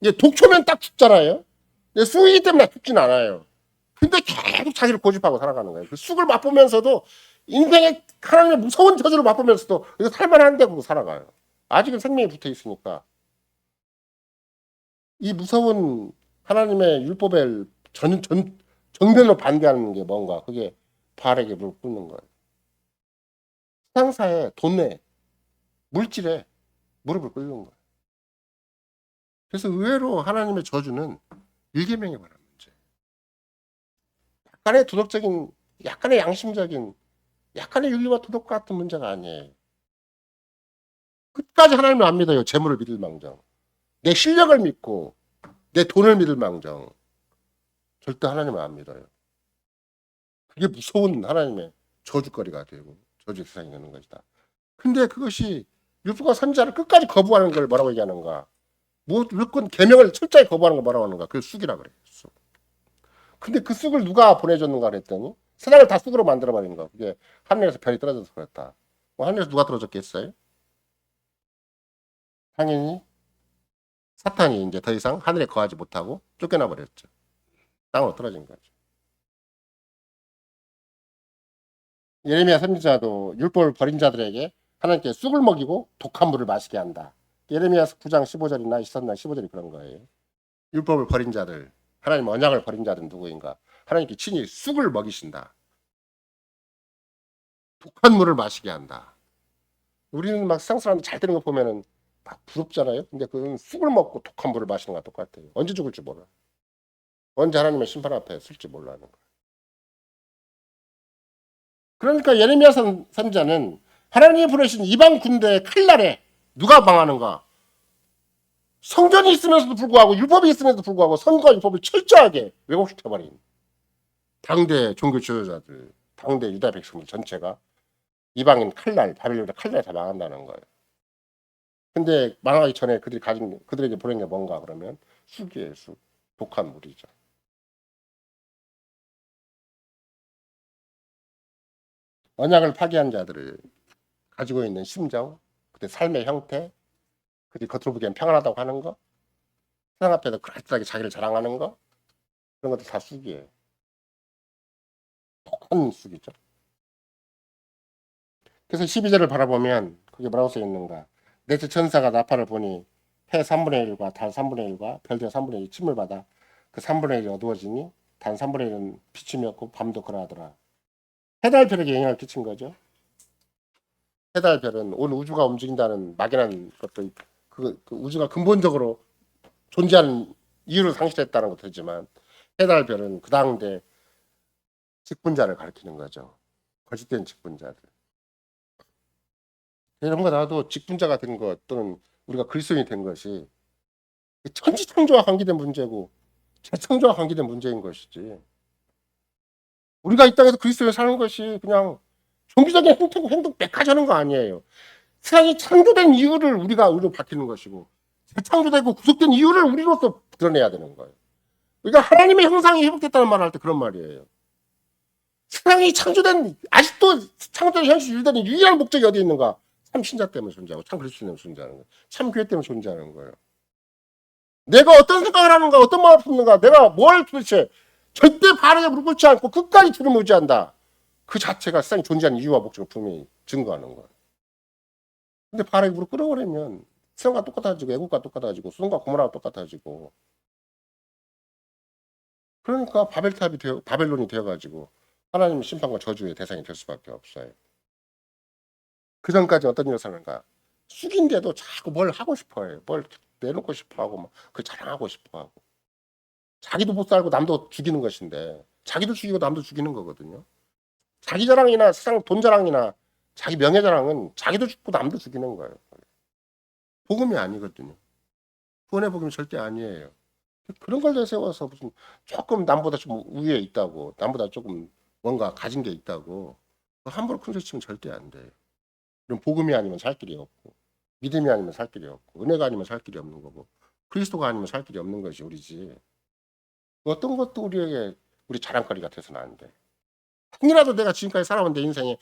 Speaker 1: 이제 독초면 딱 죽잖아요. 근데 쑥이기 때문에 죽진 않아요. 근데 계속 자기를 고집하고 살아가는 거예요. 그 쑥을 맛보면서도 인생의 하나님의 무서운 저주를 맛보면서도 이거 살만한데 그러고 살아가요. 아직은 생명이 붙어 있으니까. 이 무서운 하나님의 율법에 정면으로 반대하는 게 뭔가 그게 바알에게 무릎 꿇는 거예요. 세상사에 돈에 물질에 무릎을 꿇는 거예요. 그래서 의외로 하나님의 저주는 일계명에 관한 문제. 약간의 도덕적인, 약간의 양심적인, 약간의 윤리와 도덕 같은 문제가 아니에요. 끝까지 하나님을 안 믿어요. 재물을 믿을 망정. 내 실력을 믿고 내 돈을 믿을 망정. 절대 하나님을 안 믿어요. 그게 무서운 하나님의 저주거리가 되고 저주 세상이 되는 것이다. 근데 그것이 율법과 선지자를 끝까지 거부하는 걸 뭐라고 얘기하는가? 무조건 계명을 철저히 거부하는 걸 뭐라고 하는가? 그걸 쑥이라 그래요. 쑥. 근데 그 쑥을 누가 보내줬는가 그랬더니 세상을 다 쑥으로 만들어버린 거. 그게 하늘에서 별이 떨어져서 그랬다. 뭐 하늘에서 누가 떨어졌겠어요? 당연히 사탄이 이제 더 이상 하늘에 거하지 못하고 쫓겨나 버렸죠. 땅으로 떨어진 거죠. 예레미야 선지자도 율법을 버린 자들에게 하나님께 쑥을 먹이고 독한 물을 마시게 한다. 예레미야 9장 15절이나 23장 15절이 그런 거예요. 율법을 버린 자들, 하나님 언약을 버린 자들은 누구인가? 하나님께 친히 쑥을 먹이신다. 독한 물을 마시게 한다. 우리는 막 세상 사람들 잘 되는 거 보면은 막 부럽잖아요. 근데 그건 쑥을 먹고 독한 물을 마시는 거랑 똑같아요. 언제 죽을지 몰라. 언제 하나님의 심판 앞에 쓸지 몰라는 거예요. 그러니까 예레미야 선지자는 하나님이 보내신 이방 군대의 칼날에 누가 망하는가? 성전이 있으면서도 불구하고 율법이 있음에도 불구하고 선과 율법을 철저하게 왜곡시켜버린 당대 종교 지도자들, 당대 유다 백성들 전체가 이방인 칼날, 바빌론의 칼날에 다 망한다는 거예요. 근데 망하기 전에 그들에게 보낸 게 뭔가 그러면 쑥이에요, 쑥. 독한 물이죠. 언약을 파기한 자들을 가지고 있는 심정, 그때 삶의 형태, 그들이 겉으로 보기엔 평안하다고 하는 거, 세상 앞에서 그럴듯하게 자기를 자랑하는 거, 그런 것들 다 쑥이에요. 독한 쑥이죠. 그래서 12절을 바라보면 그게 뭐라고 써 있는가? 넷째 천사가 나팔을 보니 해 3분의 1과 달 3분의 1과 별들 3분의 1이 침을 받아 그 3분의 1이 어두워지니 단 3분의 1은 비침이 없고 밤도 그러하더라. 해달 별에게 영향을 끼친 거죠. 해달 별은 온 우주가 움직인다는 막연한 것도 그 우주가 근본적으로 존재하는 이유를 상실했다는 것도 되지만 해달 별은 그 당대 직분자를 가리키는 거죠. 거짓된 직분자들. 이런 거 나도 직분자가 된 것 또는 우리가 그리스도인이 된 것이 천지창조와 관계된 문제고 재창조와 관계된 문제인 것이지. 우리가 이 땅에서 그리스도인을 사는 것이 그냥 종교적인 행동 몇 가지 하는 거 아니에요. 세상이 창조된 이유를 우리가 우리로 바뀌는 것이고 재창조되고 구속된 이유를 우리로서 드러내야 되는 거예요. 우리가 하나님의 형상이 회복됐다는 말을 할 때 그런 말이에요. 세상이 창조된 아직도 창조된 현실 유일된 유일한 목적이 어디 있는가? 참 신자 때문에 존재하고 참 그리스도 때문에 존재하는 거예요. 참 교회 때문에 존재하는 거예요. 내가 어떤 생각을 하는가, 어떤 마음을 품는가, 내가 뭘 도대체 절대 바르게 무릎 꿇지 않고 끝까지 주님을 의지한다. 그 자체가 세상에 존재하는 이유와 목적을 분명히 증거하는 거예요. 근데 바르게 무릎 꿇어버리면 세상과 똑같아지고 애국과 똑같아지고 수동과 고모라가 똑같아지고 그러니까 바벨론이 되어가지고 하나님의 심판과 저주의 대상이 될 수밖에 없어요. 그 전까지 어떤 일을 사는가? 숙인데도 자꾸 뭘 하고 싶어해요. 뭘 내놓고 싶어하고 막 그 자랑하고 싶어하고 자기도 못 살고 남도 죽이는 것인데 자기도 죽이고 남도 죽이는 거거든요. 자기 자랑이나 세상 돈 자랑이나 자기 명예 자랑은 자기도 죽고 남도 죽이는 거예요. 복음이 아니거든요. 구원의 복음이 절대 아니에요. 그런 걸 내세워서 무슨 조금 남보다 좀 우위에 있다고 남보다 조금 뭔가 가진 게 있다고 함부로 큰 소리 치면 절대 안 돼요. 그럼 복음이 아니면 살 길이 없고 믿음이 아니면 살 길이 없고 은혜가 아니면 살 길이 없는 거고 그리스도가 아니면 살 길이 없는 것이 우리지. 어떤 것도 우리에게 우리 자랑거리가 돼서는 안 돼. 혹이라도 내가 지금까지 살아온 내 인생에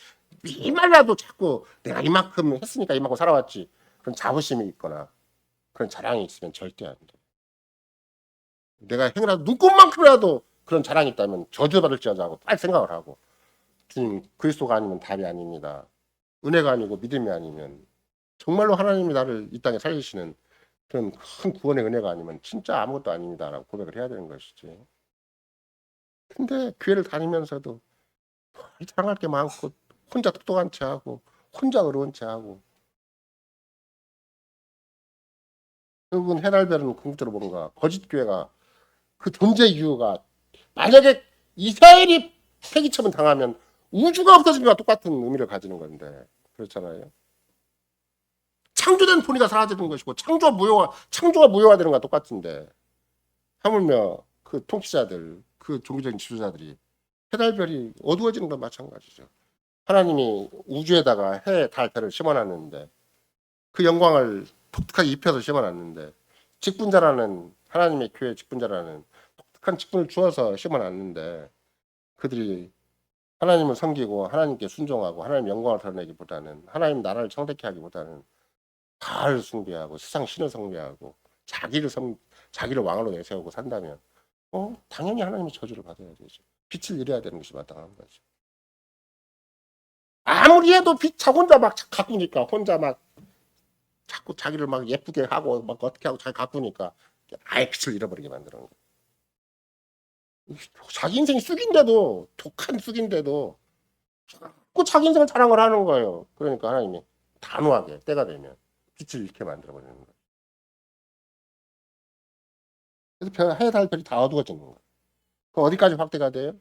Speaker 1: 이말라도 자꾸 내가 이만큼 했으니까 이만큼 살아왔지 그런 자부심이 있거나 그런 자랑이 있으면 절대 안 돼. 내가 행이라도 눈곱만큼이라도 그런 자랑이 있다면 저주받을지어다 하고 빨리 생각을 하고 주님 그리스도가 아니면 답이 아닙니다. 은혜가 아니고 믿음이 아니면 정말로 하나님이 나를 이 땅에 살리시는 그런 큰 구원의 은혜가 아니면 진짜 아무것도 아닙니다라고 고백을 해야 되는 것이지. 근데 교회를 다니면서도 자랑할 게 많고 혼자 똑똑한 체 하고 혼자 어려운 체 하고 결국은 해달별은 궁극적으로 뭔가 거짓 교회가 그 존재 이유가 만약에 이스라엘이 폐기처분 당하면 우주가 없어진 것과 똑같은 의미를 가지는 건데 그렇잖아요. 창조된 본이가 사라지는 것이고 창조가 무효화 되는 것과 똑같은데 하물며 그 통치자들 그 종교적인 지도자들이 해달별이 어두워지는 건 마찬가지죠. 하나님이 우주에다가 해, 달, 별을 심어놨는데 그 영광을 독특하게 입혀서 심어놨는데 직분자라는 하나님의 교회 직분자라는 독특한 직분을 주어서 심어놨는데 그들이 하나님을 섬기고 하나님께 순종하고 하나님 영광을 드러내기보다는 하나님 나라를 창대케 하기보다는 바알 숭배하고 세상 신을 숭배하고 자기를 왕으로 내세우고 산다면 당연히 하나님의 저주를 받아야 되죠. 빛을 잃어야 되는 것이 마땅한 거죠. 아무리 해도 자 혼자 막 가꾸니까 혼자 막 자꾸 자기를 막 예쁘게 하고 막 어떻게 하고 잘 가꾸니까 아예 빛을 잃어버리게 만드는 거예요. 자기 인생이 쑥인데도 독한 쑥인데도 자꾸 자기 인생을 자랑을 하는 거예요. 그러니까 하나님이 단호하게 때가 되면 빛을 잃게 만들어버리는 거예요. 그래서 해, 달, 별이 다 어두워지는 거예요. 그럼 어디까지 확대가 돼요?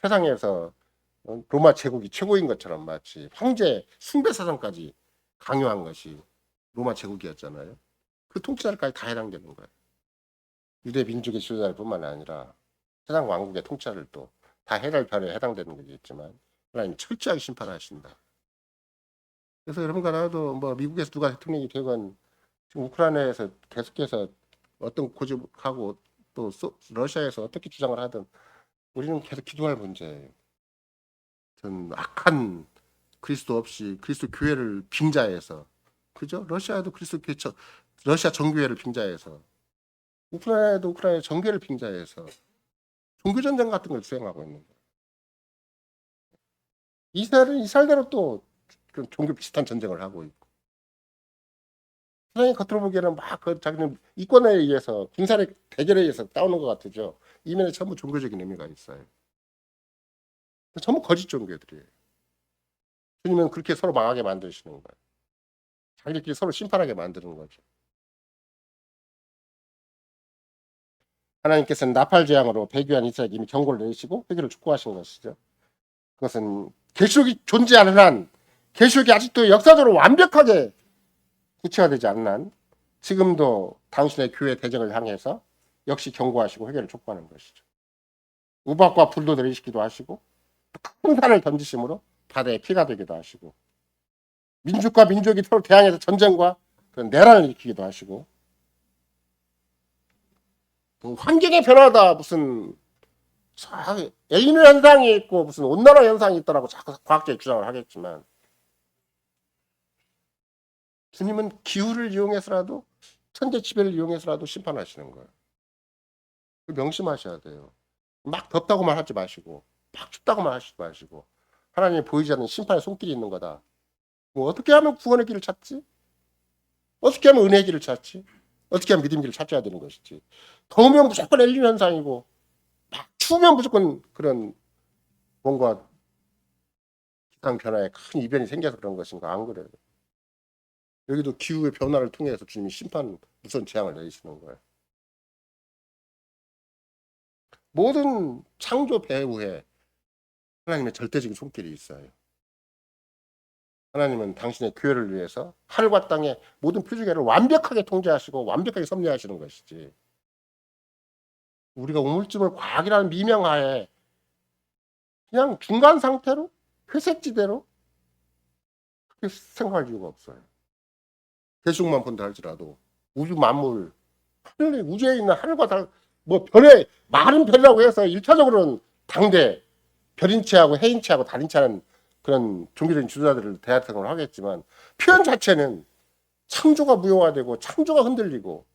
Speaker 1: 세상에서 로마 제국이 최고인 것처럼 마치 황제 숭배 사상까지 강요한 것이 로마 제국이었잖아요. 그 통치자들까지 다 해당되는 거예요. 유대 민족의 지도자뿐만 아니라 세상 왕국의 통치자들도 다 해달 별에 해당되는 거겠지만 하나님 철저하게 심판하신다. 그래서 여러분과 나도 뭐 미국에서 누가 대통령이 되건 지금 우크라이나에서 계속해서 어떤 고집하고 또 러시아에서 어떻게 주장을 하든 우리는 계속 기도할 문제예요. 전 악한 그리스도 없이 그리스도 교회를 빙자해서 그죠? 러시아도 그리스도 교회 러시아 정교회를 빙자해서 우크라이나도 우크라이나 정교회를 빙자해서 종교 전쟁 같은 걸 수행하고 있는 거예요. 이스라엘은 이스라엘대로 또 종교 비슷한 전쟁을 하고 있고 세상이 겉으로 보기에는 막 그 자기는 이권에 의해서 군사력 대결에 의해서 싸우는 것 같으죠. 이면에 전부 종교적인 의미가 있어요. 전부 거짓 종교들이에요. 주님은 그렇게 서로 망하게 만드시는 거예요. 자기들끼리 서로 심판하게 만드는 거죠. 하나님께서는 나팔 재앙으로 배교한 이스라엘에게 이미 경고를 내리시고 회개를 촉구하신 것이죠. 그것은 계시록이 존재하는 한 계시록이 아직도 역사적으로 완벽하게 구체화되지 않는 한 지금도 당신의 교회 대적을 향해서 역시 경고하시고 회개를 촉구하는 것이죠. 우박과 불도 내리시기도 하시고 큰 산을 던지심으로 바다에 피가 되기도 하시고 민족과 민족이 서로 대항해서 전쟁과 그런 내란을 일으키기도 하시고 환경의 변화다 무슨 엘니노 현상이 있고 무슨 온난화 현상이 있더라고 자꾸 과학자의 주장을 하겠지만 주님은 기후를 이용해서라도 천재 지배를 이용해서라도 심판하시는 거예요. 명심하셔야 돼요. 막 덥다고만 하지 마시고 막 춥다고만 하시지 마시고 하나님이 보이지 않는 심판의 손길이 있는 거다. 뭐 어떻게 하면 구원의 길을 찾지? 어떻게 하면 은혜의 길을 찾지? 어떻게 하면 믿음의 길을 찾아야 되는 것이지. 더우면 무조건 엘리 현상이고 막 추우면 무조건 그런 뭔가 기상 변화에 큰 이변이 생겨서 그런 것인가? 안 그래요. 여기도 기후의 변화를 통해서 주님이 심판 무서운 재앙을 내리시는 거예요. 모든 창조 배후에 하나님의 절대적인 손길이 있어요. 하나님은 당신의 교회를 위해서 하늘과 땅의 모든 표주계를 완벽하게 통제하시고 완벽하게 섭리하시는 것이지. 우리가 우물쭈물 과학이라는 미명하에 그냥 중간 상태로 회색지대로 그렇게 생각할 이유가 없어요. 대중만 본다 할지라도 우주 만물 하늘 우주에 있는 하늘과 달 뭐 별의 많은 별이라고 해서 1차적으로는 당대 별인체하고 해인체하고 달인체하는 그런 종교적인 주자들을 대하성을 하겠지만 표현 자체는 창조가 무효화되고 창조가 흔들리고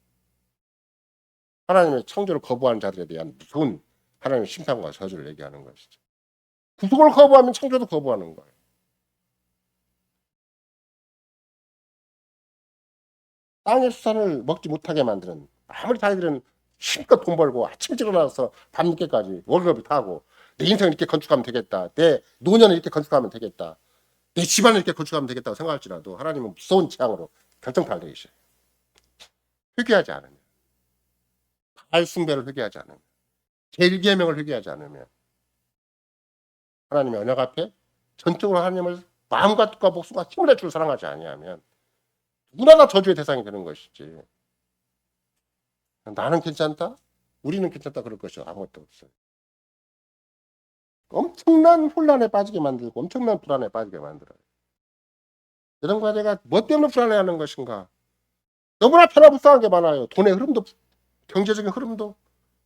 Speaker 1: 하나님의 창조를 거부하는 자들에 대한 무서운 하나님의 심판과 저주를 얘기하는 것이죠. 구속을 거부하면 창조도 거부하는 거예요. 땅의 수산을 먹지 못하게 만드는 아무리 자기들은 힘껏 돈 벌고 아침 일찍 일어나서 밤늦게까지 월급을 타고 내 인생을 이렇게 건축하면 되겠다. 내 노년을 이렇게 건축하면 되겠다. 내 집안을 이렇게 건축하면 되겠다고 생각할지라도 하나님은 무서운 재앙으로 결정타를 내리셔요. 회개하지 않으면 바알 숭배를 회개하지 않으면 계명을 회개하지 않으면 하나님의 언약 앞에 전적으로 하나님을 마음과 뜻과 목숨과 힘을 다 주로 사랑하지 아니하면 누구나 다 저주의 대상이 되는 것이지. 나는 괜찮다? 우리는 괜찮다 그럴 것이 아무것도 없어요. 엄청난 혼란에 빠지게 만들고 엄청난 불안에 빠지게 만들어요. 이런 거 내가 뭐 때문에 불안해하는 것인가? 너무나 편하불쌍한 게 많아요. 돈의 흐름도 경제적인 흐름도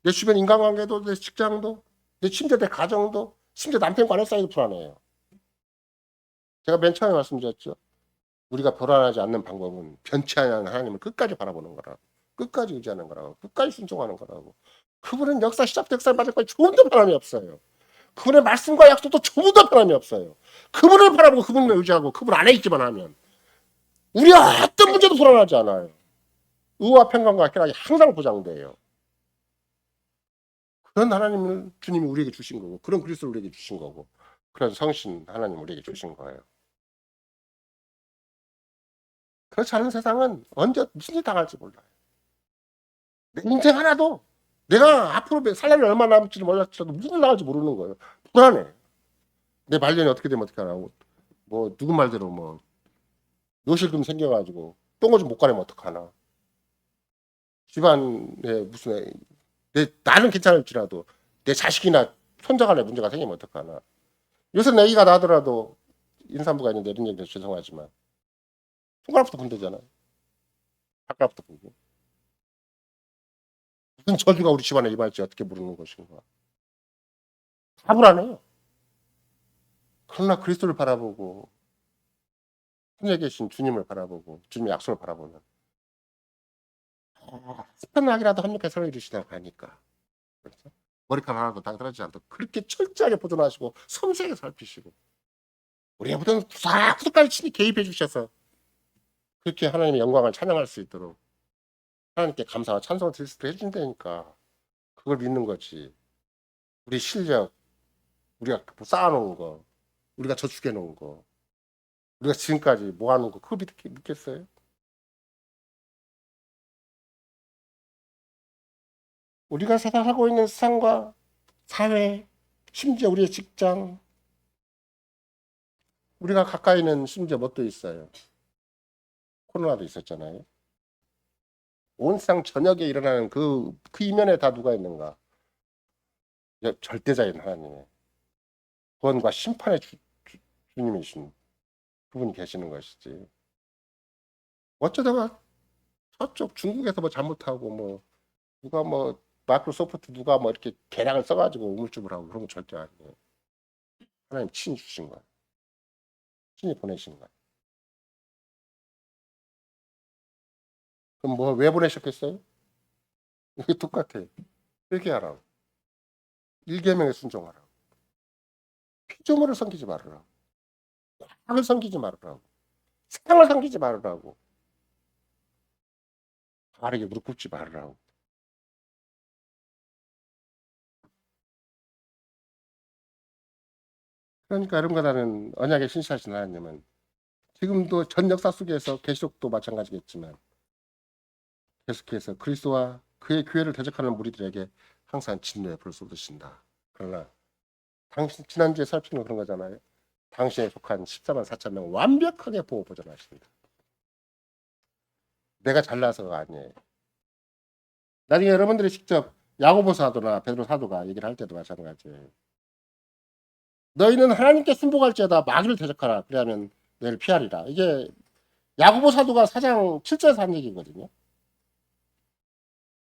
Speaker 1: 내 주변 인간관계도 내 직장도 내 심지어 내 가정도 심지어 남편과 내 사이도 불안해요. 제가 맨 처음에 말씀드렸죠. 우리가 불안하지 않는 방법은 변치 않는 하나님을 끝까지 바라보는 거라고. 끝까지 의지하는 거라고. 끝까지 순종하는 거라고. 그분은 역사 시작부터 역사를 마지막까지 조금도 변함이 없어요. 그분의 말씀과 약속도 조금도 변함이 없어요. 그분을 바라보고 그분을 의지하고 그분 안에 있기만 하면 우리가 어떤 문제도 불안하지 않아요. 의와 평강과 쾌락이 항상 보장돼요. 그런 하나님을 주님이 우리에게 주신 거고 그런 그리스도를 우리에게 주신 거고 그런 성신 하나님 우리에게 주신 거예요. 그렇지 않은 세상은 언제 무슨 일 당할지 몰라요. 내 인생 하나도 내가 앞으로 살 날이 얼마나 남을지를 몰랐지라도 무슨 일 당할지 모르는 거예요. 불안해. 내 말년이 어떻게 되면 어떻게 하나. 뭐 누구 말대로 뭐 요실금 생겨가지고 똥오줌 못 가려면 어떡하나. 집안에 무슨 나는 괜찮을지라도 내 자식이나 손자간에 문제가 생기면 어떡하나. 요새 내 애기가 나더라도 임산부가 있는데 이런 얘기해서 죄송하지만 손가락부터 본대잖아요. 발가락부터 보고. 무슨 저주가 우리 집안에 임할지 어떻게 모르는 것인가. 다 불안해요. 그러나 그리스도를 바라보고 하늘에 계신 주님을 바라보고 주님의 약속을 바라보면 스판락이라도 합력해 서로 이루시다고 하니까 그렇죠? 머리카락 하나도 당떨어지지 않도록 그렇게 철저하게 보존하시고 섬세하게 살피시고 우리의 모든 구석구석까지 친히 개입해 주셔서 그렇게 하나님의 영광을 찬양할 수 있도록 하나님께 감사와 찬송을 드릴 수 있도록 해준다니까 그걸 믿는 거지. 우리 실력, 우리가 쌓아놓은 거, 우리가 저축해 놓은 거, 우리가 지금까지 모아놓은 거 그거 믿겠어요? 우리가 생각하고 있는 세상과 사회, 심지어 우리의 직장, 우리가 가까이 있는 심지어 뭣도 있어요. 코로나도 있었잖아요. 온 세상 전역에 일어나는 그 이면에 다 누가 있는가? 절대자인 하나님의 구원과 심판의 주님이신 그분이 계시는 것이지. 어쩌다가 저쪽 중국에서 뭐 잘못하고 뭐 누가 뭐 마이크로소프트 누가 뭐 이렇게 계량을 써가지고 우물쭈물하고 그런 거 절대 아니에요. 하나님 친히 주신 거예요. 친히 보내신 거예요. 그럼 뭐 왜 보내셨겠어요? 이게 똑같아요. 회개하라고. 일계명에 순종하라고. 피조물을 섬기지 말으라고. 과학을 섬기지 말으라고. 세상을 섬기지 말으라고. 바르게 무릎 꿇지 말으라고. 그러니까 여러분과는 언약의 신실하신 하나님은 지금도 전 역사 속에서 계시록도 마찬가지겠지만 계속해서 그리스도와 그의 교회를 대적하는 무리들에게 항상 진노의 불을 쏟으신다. 그러나 당신 지난주에 살피는 그런 거잖아요. 당신에 속한 14만 4천 명 완벽하게 보호 보존하십니다. 내가 잘나서가 아니에요. 나중에 여러분들이 직접 야고보 사도나 베드로 사도가 얘기를 할 때도 마찬가지예요. 너희는 하나님께 순복할지어다 마귀를 대적하라. 그래야면 너희를 피하리라. 이게 야고보 사도가 4장 7절에서 한 얘기거든요.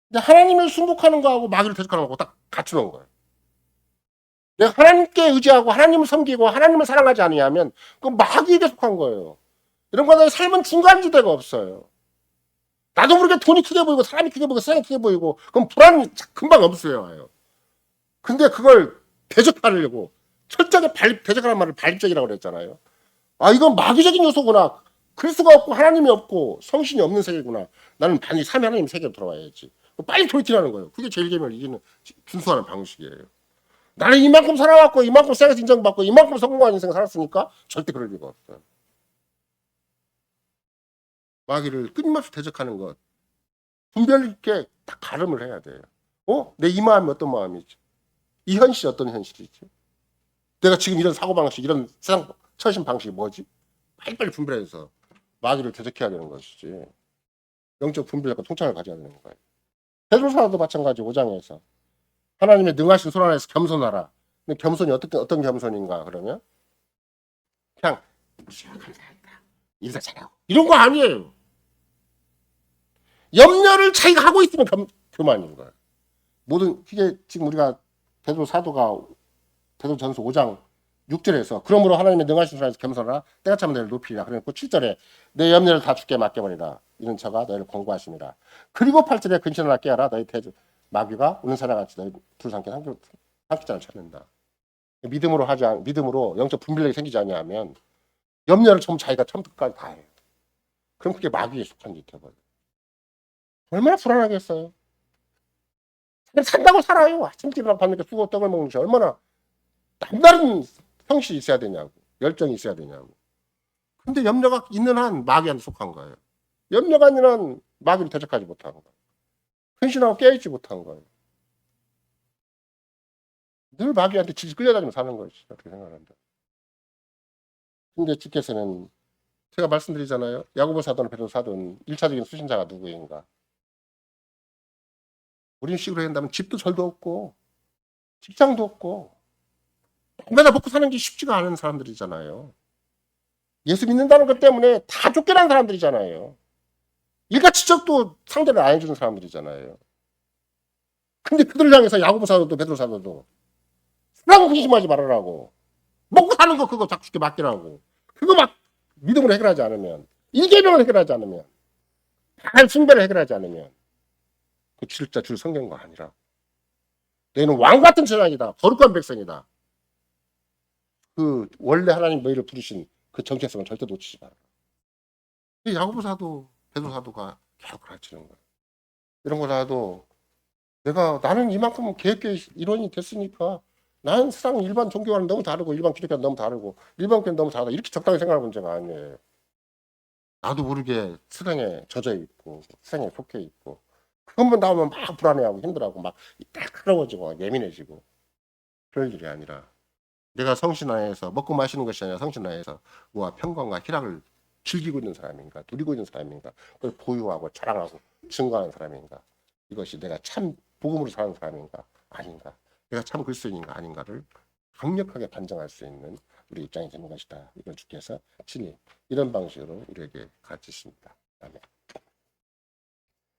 Speaker 1: 근데 하나님을 순복하는 거하고 마귀를 대적하는 거하고 딱 같이 놓은 거예요. 내가 하나님께 의지하고 하나님을 섬기고 하나님을 사랑하지 않으면 그건 마귀에게 속한 거예요. 이런 거는 삶은 중간지대가 없어요. 나도 모르게 돈이 크게 보이고 사람이 크게 보이고 세상이 크게 보이고 그럼 불안이 금방 없어요. 근데 그걸 대적하려고 철저하게 대적하는 말을 발적이라고 그랬잖아요. 아 이건 마귀적인 요소구나. 그리스도가 없고 하나님이 없고 성신이 없는 세계구나. 나는 반드시 삼위 하나님 세계로 돌아와야지. 빨리 돌이키라는 거예요. 그게 제일 계명을 이기는 준수하는 방식이에요. 나는 이만큼 살아왔고 이만큼 세계에서 인정받고 이만큼 성공한 인생을 살았으니까 절대 그럴 리가 없어요. 마귀를 끊임없이 대적하는 것 분별 있게 딱 가름을 해야 돼요. 내 이 마음이 어떤 마음이지? 이 현실이 어떤 현실이지? 내가 지금 이런 사고방식 이런 세상 처신 방식이 뭐지? 빨리빨리 분별해서 마귀를 대적해야 되는 것이지. 영적 분별과 통찰을 가져야 되는 거예요. 베드로사도 마찬가지 5장에서 하나님의 능하신 손 안에서 겸손하라. 근데 겸손이 어떤 겸손인가 그러면 그냥 감사합니다. 인사 잘하고 이런 거 아니에요. 염려를 자기가 하고 있으면 교만인 거예요. 모든 이게 지금 우리가 베드로 사도가 베드로전서 5장 6절에서 그러므로 하나님의 능하신 손 안에서 겸손하라. 때가 차면 너희를 높이리라. 그러고 7절에 내 염려를 다 주께 맡겨버리라. 이런 저가 너희를 권고하심이라. 그리고 8절에 근신하라 깨어라. 너희 마귀가 우는 사람같이 너희 불상께 삼키자를 찾는다. 믿음으로 영적 분별력이 생기지 않냐면 염려를 전부 자기가 처음부터 다 해요. 그럼 그게 마귀에 속한 게 되어버려요. 얼마나 불안하겠어요. 산다고 살아요. 아침에 일어나고 밤늦게 수고 떡을 먹는 것이 얼마나 남다른 형식이 있어야 되냐고. 열정이 있어야 되냐고. 근데 염려가 있는 한 마귀한테 속한 거예요. 염려가 있는 한 마귀를 대적하지 못한 거예요. 근신하고 깨어있지 못한 거예요. 늘 마귀한테 질질 끌려다니며 사는 것이죠. 그렇게 생각합니다. 근데 주께서는 제가 말씀드리잖아요. 야고보 사도나 베드로 사도는 1차적인 수신자가 누구인가. 우리는 식으로 한다면 집도 절도 없고 직장도 없고 맨날 먹고 사는 게 쉽지가 않은 사람들이잖아요. 예수 믿는다는 것 때문에 다 쫓겨난 사람들이잖아요. 일가치적도 상대를 안 해주는 사람들이잖아요. 근데 그들을 향해서 야고보 사도도 베드로 사도도 사랑 근심하지 말아라고. 먹고 사는 거 그거 자꾸 쉽게 맡기라고. 그거 막 믿음으로 해결하지 않으면 일계명을 해결하지 않으면 잘 숭배를 해결하지 않으면 그 진짜 줄 성경과 아니라 너희는 왕같은 제사장이다. 거룩한 백성이다. 그 원래 하나님 너희를 부르신 그 정체성을 절대 놓치지 마라. 야고보 사도 베드로 사도가 계속 가르치는 거예요. 이런 거 나도 나는 이만큼 계획의 일원이 됐으니까 나는 세상 일반 종교와는 너무 다르고 일반 기독교와는 너무 다르고 일반 교회는 너무 다르다. 이렇게 적당히 생각하는 문제가 아니에요. 나도 모르게 세상에 젖어 있고 세상에 속해 있고 그것만 나오면 막 불안해하고 힘들어하고 막 따가워지고 예민해지고 그럴 일이 아니라 내가 성신 안에서 먹고 마시는 것이 아니라 성신 안에서 뭐와 평강과 희락을 즐기고 있는 사람인가 누리고 있는 사람인가 그걸 보유하고 자랑하고 증거하는 사람인가 이것이 내가 참 복음으로 사는 사람인가 아닌가 내가 참 그리스도인인가 아닌가를 강력하게 판정할 수 있는 우리 입장이 되는 것이다. 이걸 주께서 친히 이런 방식으로 우리에게 가르치십니다. 아멘.